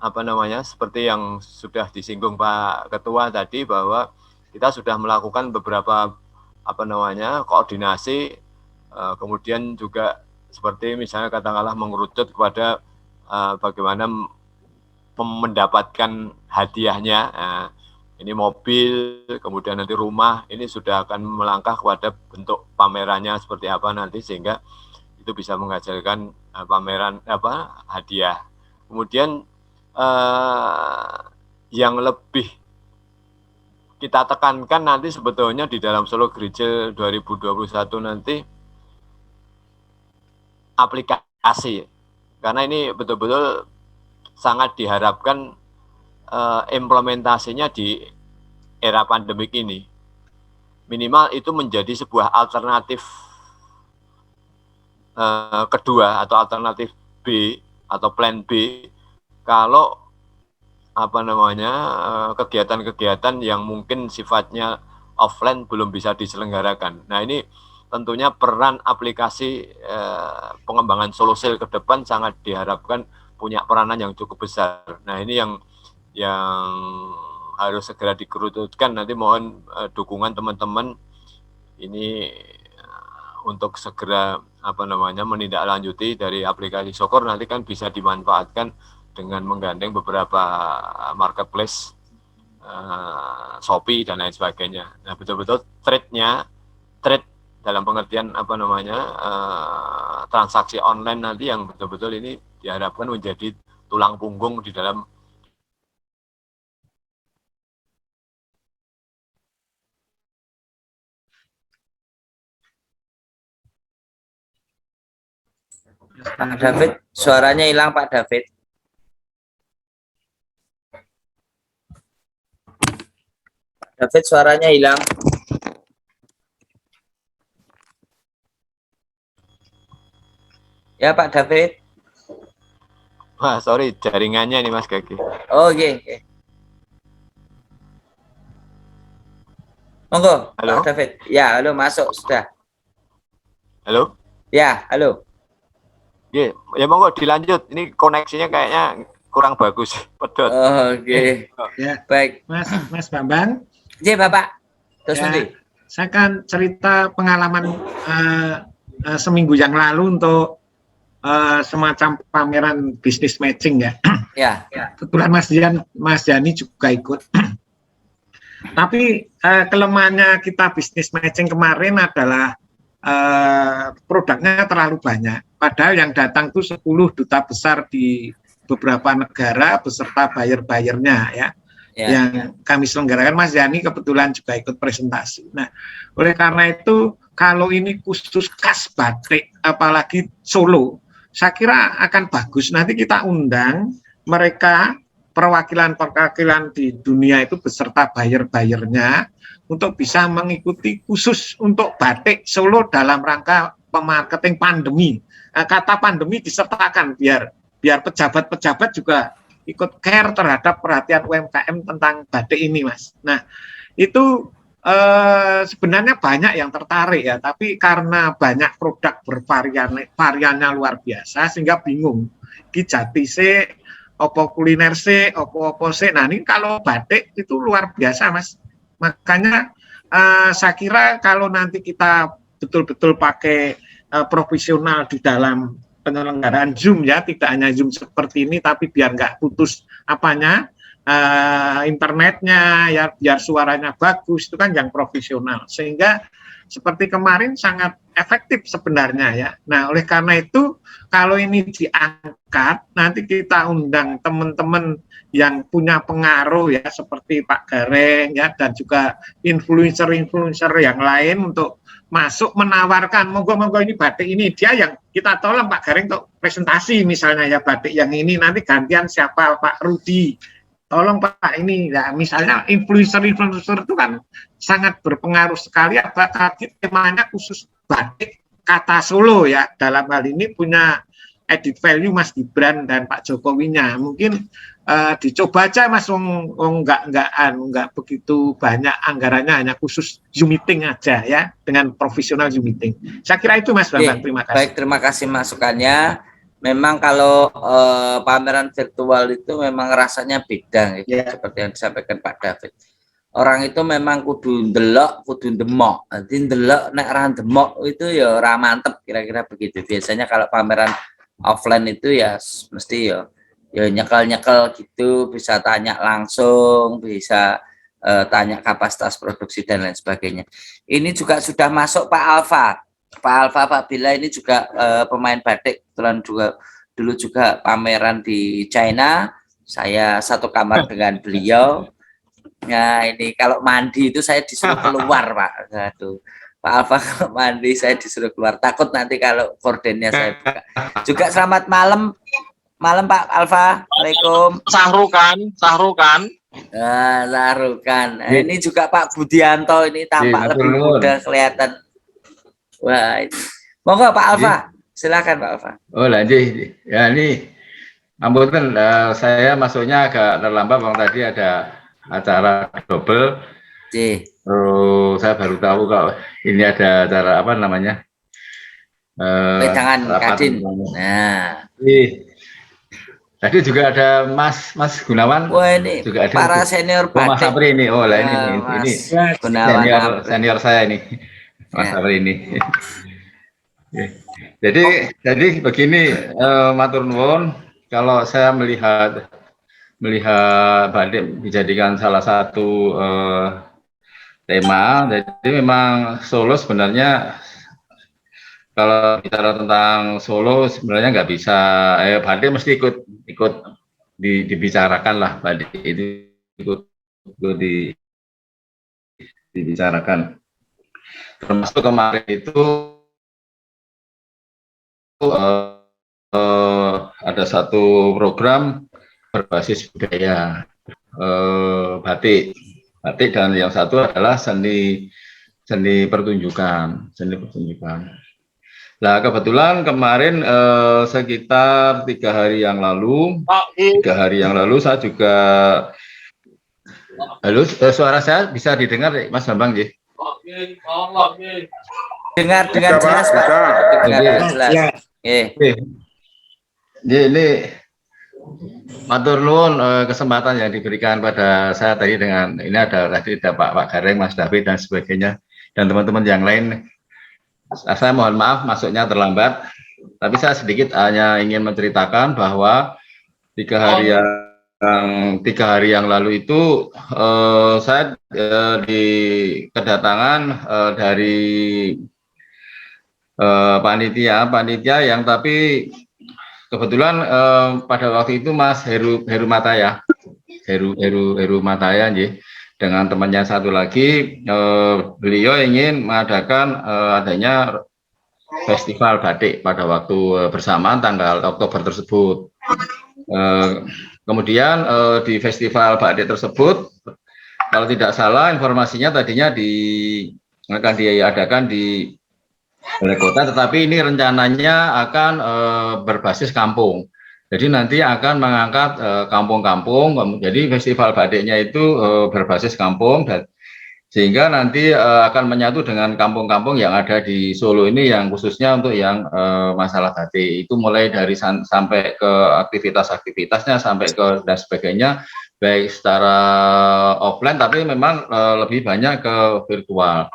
apa namanya seperti yang sudah disinggung Pak Ketua tadi, bahwa kita sudah melakukan beberapa apa namanya koordinasi, kemudian juga seperti misalnya katakanlah mengerucut kepada bagaimana mendapatkan hadiahnya. Ini mobil, kemudian nanti rumah, ini sudah akan melangkah kepada bentuk pamerannya seperti apa nanti, sehingga itu bisa menghasilkan pameran hadiah. Kemudian yang lebih kita tekankan nanti sebetulnya di dalam Solo Great Sale 2021 nanti aplikasi, karena ini betul-betul sangat diharapkan implementasinya di era pandemik ini. Minimal itu menjadi sebuah alternatif kedua atau alternatif B atau plan B kalau apa namanya kegiatan-kegiatan yang mungkin sifatnya offline belum bisa diselenggarakan. Nah, ini tentunya peran aplikasi pengembangan Solo Sale ke depan sangat diharapkan punya peranan yang cukup besar. Nah, ini yang harus segera dikerucutkan. Nanti mohon dukungan teman-teman ini untuk segera apa namanya menindaklanjuti dari aplikasi Sokor. Nanti kan bisa dimanfaatkan dengan menggandeng beberapa marketplace, Shopee dan lain sebagainya. Nah, betul-betul trade dalam pengertian apa namanya transaksi online nanti yang betul-betul ini diharapkan menjadi tulang punggung di dalam Pak David, suaranya hilang Pak David. Pak David, suaranya hilang. Ya Pak David. Wah, sorry, jaringannya nih Mas Gagi. Oh, oke. Monggo, halo? Pak David. Ya, halo, masuk sudah. Halo? Ya, halo. Ya monggo dilanjut. Ini koneksinya kayaknya kurang bagus, pedot. Oh, oke. Ya, baik. Mas Bambang. Iya, Bapak. Terus ya, nanti. Saya akan cerita pengalaman seminggu yang lalu untuk semacam pameran bisnis matching ya. Ya. Kebetulan Mas Jani juga ikut. Tapi kelemahannya kita bisnis matching kemarin adalah produknya terlalu banyak. Padahal yang datang itu 10 duta besar di beberapa negara beserta buyer-buyernya ya. Yang kami selenggarakan. Mas Yani kebetulan juga ikut presentasi. Nah, oleh karena itu kalau ini khusus khas batik apalagi Solo, saya kira akan bagus. Nanti kita undang mereka perwakilan-perwakilan di dunia itu beserta buyer-buyernya untuk bisa mengikuti khusus untuk batik Solo dalam rangka pemarketing pandemi. Kata pandemi disertakan biar pejabat-pejabat juga ikut care terhadap perhatian UMKM tentang batik ini, Mas. Nah, itu sebenarnya banyak yang tertarik ya, tapi karena banyak produk variannya luar biasa sehingga bingung. Ki jati se, opo kuliner se, opo se. Nah, ini kalau batik itu luar biasa, Mas. Makanya saya kira kalau nanti kita betul-betul pakai profesional di dalam penyelenggaraan Zoom ya, tidak hanya Zoom seperti ini, tapi biar nggak putus internetnya ya, biar suaranya bagus, itu kan yang profesional, sehingga seperti kemarin sangat efektif sebenarnya ya. Nah, oleh karena itu kalau ini diangkat, nanti kita undang teman-teman yang punya pengaruh ya, seperti Pak Gareng ya, dan juga influencer-influencer yang lain untuk masuk menawarkan, monggo-monggo ini batik ini, dia yang kita tolong Pak Gareng untuk presentasi misalnya ya, batik yang ini nanti gantian siapa, Pak Rudi, tolong Pak ini ya, misalnya influencer itu kan sangat berpengaruh sekali, apalagi temanya khusus batik kata Solo ya, dalam hal ini punya edit value Mas Gibran dan Pak Jokowinya, mungkin dicoba aja Mas, nggak begitu banyak anggarannya, hanya khusus Zoom meeting aja ya, dengan profesional Zoom meeting. Saya kira itu Mas Bambang, terima kasih. Baik, terima kasih masukannya. Memang kalau pameran virtual itu memang rasanya beda gitu, seperti yang disampaikan Pak David. Orang itu memang kudu ndelok, kudu ndemok. Nanti ndelok nek ora ndemok itu ya ora mantep, kira-kira begitu. Biasanya kalau pameran offline itu ya mesti ya nyekel-nyekel gitu, bisa tanya langsung, bisa tanya kapasitas produksi dan lain sebagainya. Ini juga sudah masuk Pak Alfa. Pak Bila ini juga pemain batik, kebetulan juga dulu juga pameran di China, saya satu kamar dengan beliau. Nah ini kalau mandi itu saya disuruh keluar Pak. Aduh, Pak Alfa kalau mandi saya disuruh keluar, takut nanti kalau kordennya saya buka. Juga selamat malam Pak Alfa. Assalamualaikum. Sahrukan. Sahrukan. Ini juga Pak Budianto, ini tampak lebih muda kelihatan. Wah, monggo Pak Alfa, silakan Pak Alfa. Oh lanjut, ya ini ampun, saya masuknya agak terlambat, bang, tadi ada acara double. Terus saya baru tahu kalau ini ada acara apa namanya? Wedangan Kadin. Nah, tadi juga ada Mas Gunawan. Wah ini juga ada para senior batik. Mas Sapri ini, oh lah ini Gunawan senior saya ini. Mas Sapri ini. Jadi begini, matur nuwun, kalau saya melihat batik dijadikan salah satu tema, jadi memang Solo sebenarnya kalau bicara tentang Solo sebenarnya nggak bisa, batik mesti ikut dibicarakan lah, batik itu ikut dibicarakan. Termasuk kemarin itu ada satu program berbasis budaya batik dan yang satu adalah seni pertunjukan. Nah kebetulan kemarin sekitar 3 hari yang lalu saya juga, halo, suara saya bisa didengar Mas Bambang ya? Dengar jelas Pak. Dengar jelas. Ini matur nuwun kesempatan yang diberikan pada saya tadi dengan ini ada Pak Gareng, Mas David dan sebagainya dan teman-teman yang lain. Saya mohon maaf masuknya terlambat, tapi saya sedikit hanya ingin menceritakan bahwa 3 hari yang lalu itu saya kedatangan dari panitia yang tapi kebetulan pada waktu itu Mas Heru Mataya dengan temannya satu lagi, beliau ingin mengadakan adanya festival batik pada waktu bersamaan tanggal Oktober tersebut. Kemudian di festival batik tersebut, kalau tidak salah informasinya tadinya akan diadakan di Balai Kota, tetapi ini rencananya akan berbasis kampung. Jadi nanti akan mengangkat kampung-kampung. Jadi festival batiknya itu berbasis kampung sehingga nanti akan menyatu dengan kampung-kampung yang ada di Solo ini, yang khususnya untuk yang masalah batik itu mulai dari sampai ke aktivitas-aktivitasnya sampai ke dan sebagainya, baik secara offline tapi memang lebih banyak ke virtual.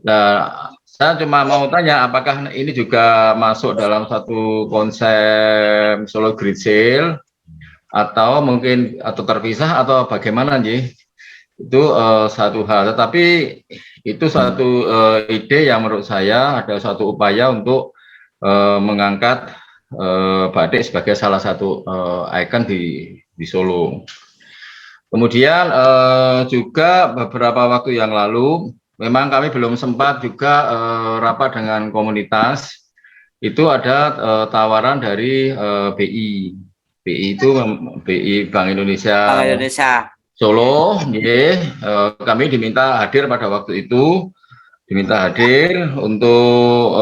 Nah, saya cuma mau tanya apakah ini juga masuk dalam satu konsep Solo Great Sale atau mungkin atau terpisah atau bagaimana nih? Itu satu hal, tetapi itu satu ide yang menurut saya ada satu upaya untuk mengangkat batik sebagai salah satu ikon di Solo. Kemudian juga beberapa waktu yang lalu memang kami belum sempat juga rapat dengan komunitas. Itu ada tawaran dari BI itu BI Bank Indonesia. Bank Indonesia Solo, kami diminta hadir pada waktu itu, diminta hadir untuk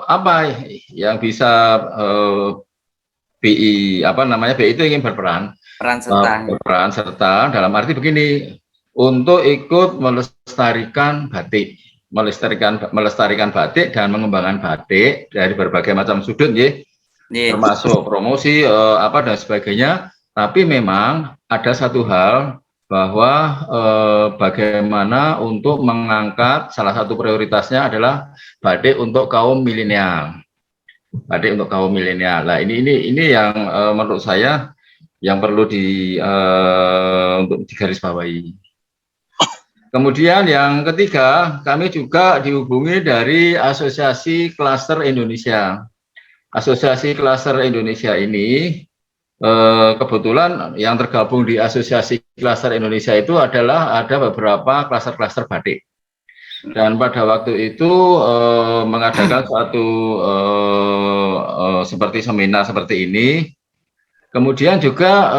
apa yang bisa BI BI itu ingin berperan serta dalam arti begini, untuk ikut melestarikan batik, melestarikan batik dan mengembangkan batik dari berbagai macam sudut, termasuk promosi dan sebagainya. Tapi memang ada satu hal bahwa bagaimana untuk mengangkat salah satu prioritasnya adalah batik untuk kaum milenial. Batik untuk kaum milenial. Nah, ini yang menurut saya yang perlu untuk digarisbawahi. Kemudian yang ketiga, kami juga dihubungi dari Asosiasi Klaster Indonesia. Asosiasi Klaster Indonesia ini kebetulan yang tergabung di Asosiasi Klaster Indonesia itu adalah ada beberapa klaster-klaster batik, dan pada waktu itu mengadakan suatu seperti seminar seperti ini. Kemudian juga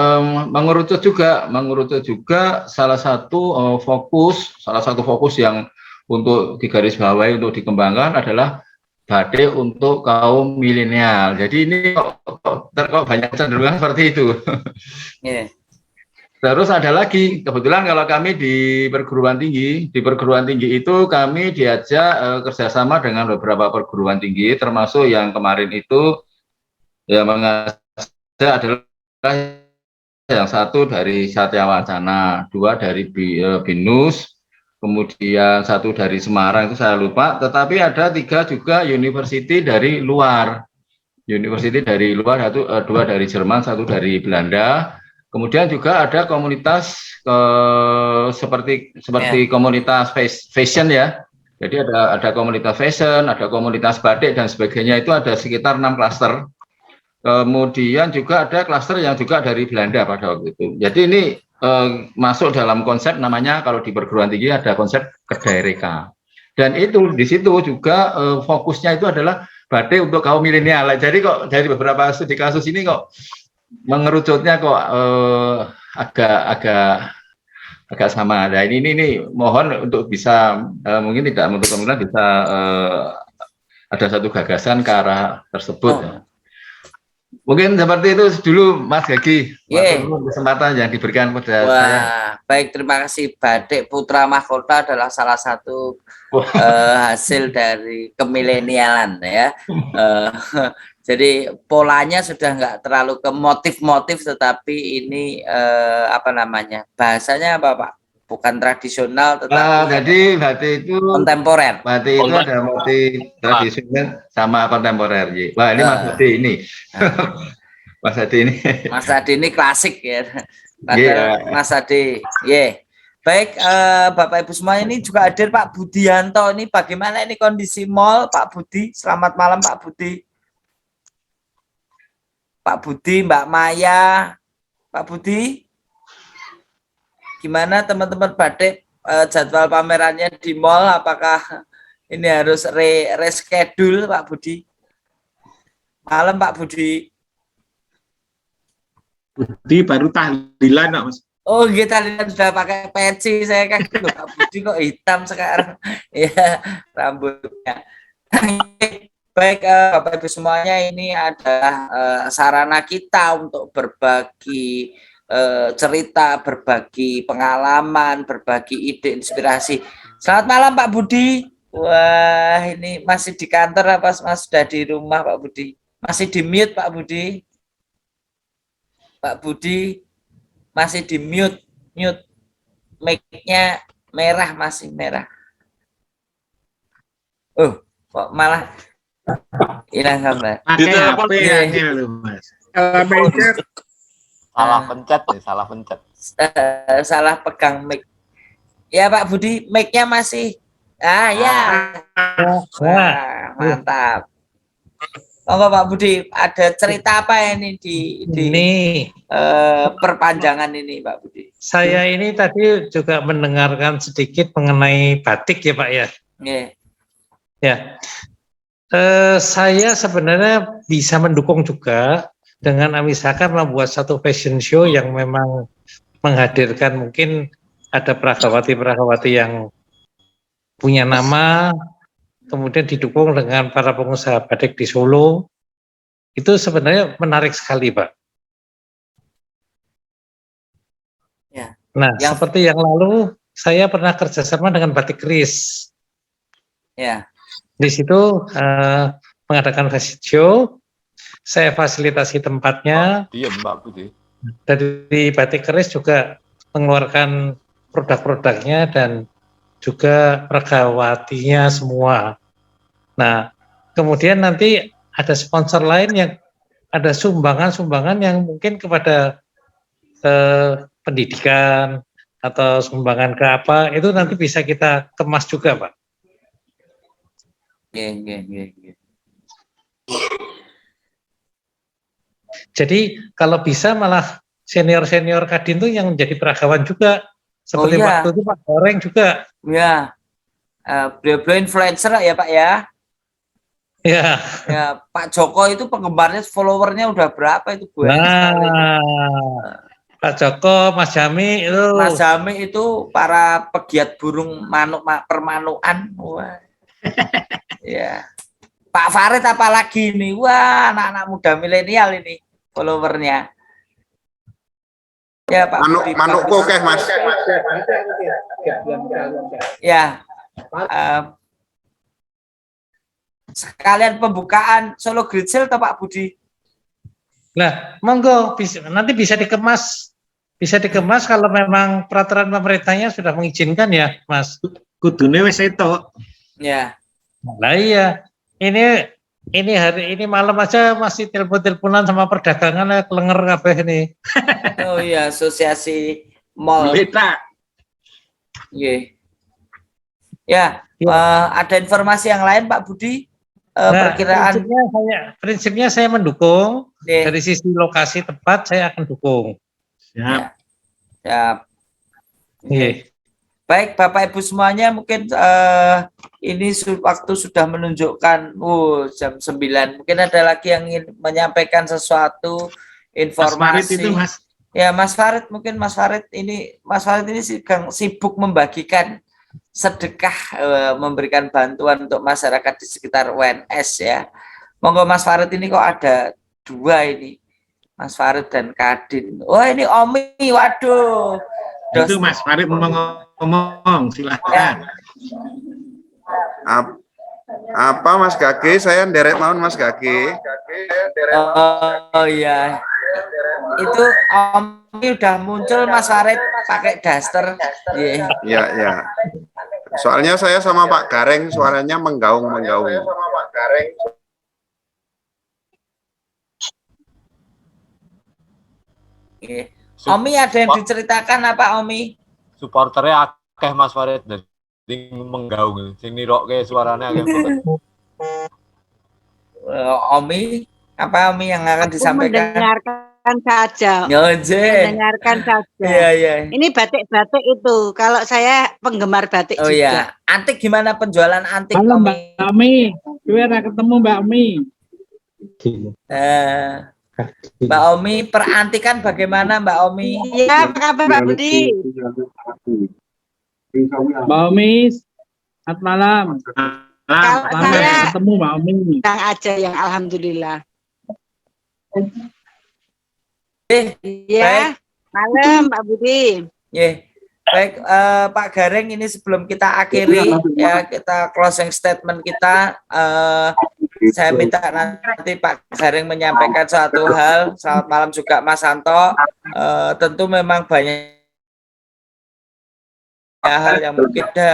mengerucut juga salah satu fokus yang untuk digarisbawahi untuk dikembangkan adalah batik untuk kaum milenial. Jadi ini kok banyak cenderungan seperti itu. Terus ada lagi, kebetulan kalau kami di perguruan tinggi itu kami diajak kerjasama dengan beberapa perguruan tinggi, termasuk yang kemarin itu yang mengajak adalah yang satu dari Satya Wacana, dua dari BINUS, kemudian satu dari Semarang, itu saya lupa, tetapi ada tiga juga university dari luar, dua dari Jerman, satu dari Belanda. Kemudian juga ada komunitas seperti komunitas fashion ya, jadi ada komunitas fashion, ada komunitas batik dan sebagainya, itu ada sekitar 6 klaster. Kemudian juga ada klaster yang juga dari Belanda pada waktu itu. Jadi ini masuk dalam konsep namanya, kalau di perguruan tinggi ada konsep kedai reka, dan itu di situ juga fokusnya itu adalah batik untuk kaum milenial. Jadi kok dari beberapa studi kasus ini kok mengerucutnya kok agak sama. Nah ini mohon untuk bisa mungkin tidak untuk kemudian bisa ada satu gagasan ke arah tersebut. Mungkin seperti itu dulu Mas Gagi, kesempatan yang diberikan pada saya. Baik, terima kasih. Batik Putra Mahkota adalah salah satu hasil dari kemilenialan ya. Jadi polanya sudah nggak terlalu ke motif-motif, tetapi ini bahasanya apa Pak? Bukan tradisional, tetapi jadi batik itu kontemporer. Batik itu ada motif tradisional sama kontemporer. Wah ini Mas Adi ini, Mas Adi ini klasik ya. Mas Adi, Baik, Bapak Ibu semua, ini juga hadir Pak Budianto. Ini bagaimana ini kondisi mall, Pak Budi? Selamat malam Pak Budi. Pak Budi, Mbak Maya, Pak Budi. Gimana teman-teman batik jadwal pamerannya di mall? Apakah ini harus reschedule Pak Budi? Malam Pak Budi. Budi baru tahlilan Mas. Oh kita lihat sudah pakai peci, saya kan Pak Budi kok hitam sekarang ya rambutnya. Baik Bapak Ibu semuanya, ini adalah sarana kita untuk berbagi cerita, berbagi pengalaman, berbagi ide, inspirasi. Selamat malam Pak Budi. Wah, ini masih di kantor apa Mas sudah di rumah Pak Budi? Masih di mute Pak Budi. Pak Budi masih di mute. Mic-nya merah, masih merah. Kok malah hilang gambar. Pakai HP aja lu, Mas. Salah pencet nih, salah pencet. Salah pegang mic. Ya Pak Budi, mic-nya masih. Ya. Wah, mantap. Monggo Pak Budi, ada cerita apa ini di perpanjangan ini Pak Budi? Saya ini tadi juga mendengarkan sedikit mengenai batik ya Pak ya. Ya. Saya sebenarnya bisa mendukung juga dengan misalkan membuat satu fashion show yang memang menghadirkan mungkin ada peragawati-peragawati yang punya nama, kemudian didukung dengan para pengusaha batik di Solo. Itu sebenarnya menarik sekali Pak. Ya. Nah, seperti yang lalu saya pernah kerjasama dengan Batik Keris. Ya. Di situ mengadakan fashion show, saya fasilitasi tempatnya. Diam Mbak Budi. Dari Batik Keris juga mengeluarkan produk-produknya dan juga peragawatinya semua. Nah, kemudian nanti ada sponsor lain yang ada sumbangan-sumbangan yang mungkin kepada pendidikan atau sumbangan ke apa, itu nanti bisa kita kemas juga, Pak. Jadi kalau bisa malah senior-senior Kadin tuh yang menjadi peragawan juga. Seperti waktu itu Pak Goreng juga. Ya, beliau influencer ya Pak ya. Ya. Ya, Pak Joko itu penggemarnya, followernya udah berapa itu banyak sekali. Pak Joko, Mas Jami itu. Mas Jami itu para pegiat burung manuk permanukan. Wah. Ya. Pak Farid apalagi nih, wah anak-anak muda milenial ini followernya. Ya Pak. Manuk kokeh Mas. Ya. Sekalian pembukaan Solo Great Sale atau Pak Budi? Nah, monggo nanti bisa dikemas. Bisa dikemas kalau memang peraturan pemerintahnya sudah mengizinkan ya, Mas. Kudune wis itu. Ya. Nah iya. Ini hari ini malam aja masih telepon-teleponan sama perdagangan kelenger kabeh ini. Oh iya, asosiasi mall. Beta. Iya. Ya, ada informasi yang lain Pak Budi? Perkiraan prinsipnya saya mendukung. Dari sisi lokasi tempat saya akan dukung. Siap. Baik Bapak Ibu semuanya, mungkin ini waktu sudah menunjukkan jam 9. Mungkin ada lagi yang ingin menyampaikan sesuatu informasi. Mas Farid itu Mas. Ya Mas Farid, mungkin Mas Farid ini sibuk membagikan sedekah, memberikan bantuan untuk masyarakat di sekitar UNS ya. Monggo Mas Farid ini kok ada dua ini, Mas Farid dan Kadin. Oh ini Omi, waduh. Itu Mas Farid ngomong, silahkan. Apa Mas Gage? Saya nderek mawon Mas Gage. Oh iya. Itu Omi udah muncul Mas Farid pakai daster. Iya. Soalnya saya sama Pak Gareng suaranya menggaung. Omi ada yang diceritakan apa Omi? Supporternya akeh Mas Farid dan menggaung, sing nirokke suaranya akeh banget. Omi, apa Omi yang akan disampaikan? Mendengarkan saja. Mendengarkan saja. Iya. Ini batik-batik itu. Kalau saya penggemar batik juga. Oh iya. Antik gimana penjualan antik Halo, Omi? Mbak Omi. Kita ketemu Mbak Omi. Mbak Omi, perantikan bagaimana Mbak Omi? Iya, apa kabar Pak Budi? Mbak Omi, selamat malam. Kalau saya ketemu Mbak Omi. Sedang aja yang alhamdulillah. Ya, malam Pak Budi. Baik, Pak Gareng, ini sebelum kita akhiri ya, kita closing statement kita, saya minta nanti Pak Gareng menyampaikan satu hal. Selamat malam juga Mas Santo. Tentu memang banyak hal yang mungkin ada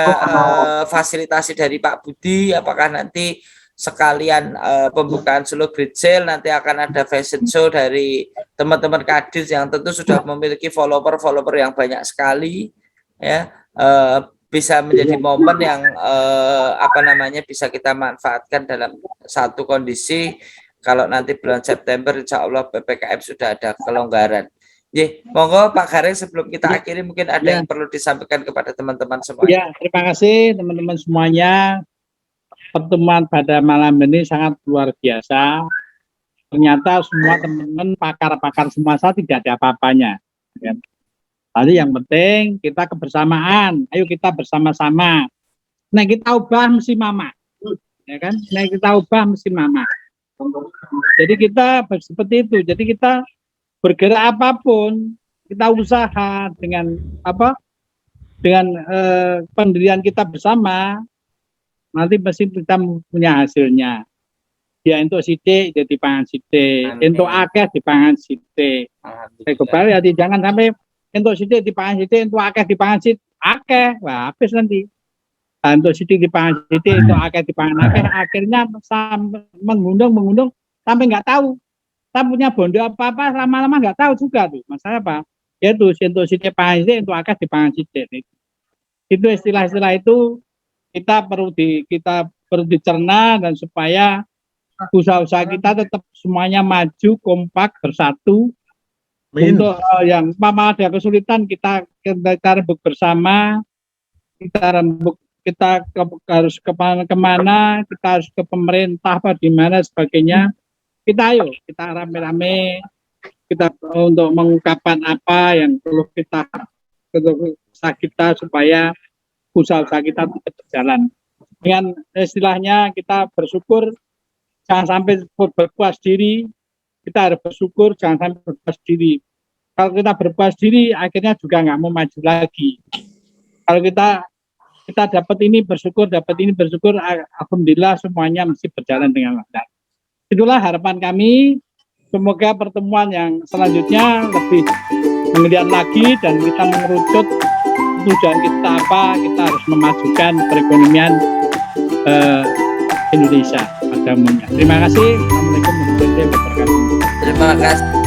fasilitasi dari Pak Budi, apakah nanti sekalian pembukaan Solo Great Sale, nanti akan ada fashion show dari teman-teman Kadis yang tentu sudah memiliki follower yang banyak sekali ya, bisa menjadi momen yang bisa kita manfaatkan dalam satu kondisi kalau nanti bulan September insya Allah PPKM sudah ada kelonggaran. Monggo Pak Gareng, sebelum kita akhiri mungkin ada yang perlu disampaikan kepada teman-teman semua. Ya, terima kasih teman-teman semuanya. Pertemuan pada malam ini sangat luar biasa. Ternyata semua teman-teman pakar-pakar semua, saya tidak ada apa-apanya. Ya. Tadi yang penting kita kebersamaan. Ayo kita bersama-sama. Nah, kita ubah mesti mama. Ya kan? Nah, kita ubah mesti mama. Jadi kita seperti itu. Jadi kita bergerak apapun, kita usaha dengan pendirian kita bersama, nanti pasti kita punya hasilnya. Ya untuk sidik jadi pangan sidik, untuk akeh di pangan sidik. Kembali ya, jangan sampai untuk sidik di pangan sidik, untuk akeh di pangan sidik, akeh, wah habis nanti. Nah, untuk sidik di pangan sidik, untuk akeh di pangan akeh, akhirnya mengundang sampai nggak tahu. Kita punya bondo apa-apa, lama-lama nggak tahu juga tuh. Masalah apa? Yaitu untuk sidik pangan sidik, untuk akeh di pangan sidik. Itu istilah-istilah itu kita perlu dicerna, dan supaya usaha-usaha kita tetap semuanya maju, kompak, bersatu. Untuk yang ada kesulitan kita rembuk bersama, kita harus kemana, kita harus ke pemerintah apa di mana sebagainya. Kita rame-rame kita untuk mengungkapkan apa yang perlu kita supaya usaha kita tetap berjalan. Dengan istilahnya kita bersyukur, jangan sampai berpuas diri. Kita harus bersyukur, jangan sampai berpuas diri. Kalau kita berpuas diri, akhirnya juga nggak mau maju lagi. Kalau kita dapat ini bersyukur, alhamdulillah semuanya mesti berjalan dengan lancar. Itulah harapan kami. Semoga pertemuan yang selanjutnya lebih menggeliat lagi dan kita mengerucut tujuan kita apa. Kita harus memajukan perekonomian Indonesia pada umumnya. Terima kasih. Assalamualaikum warahmatullahi wabarakatuh. Terima kasih.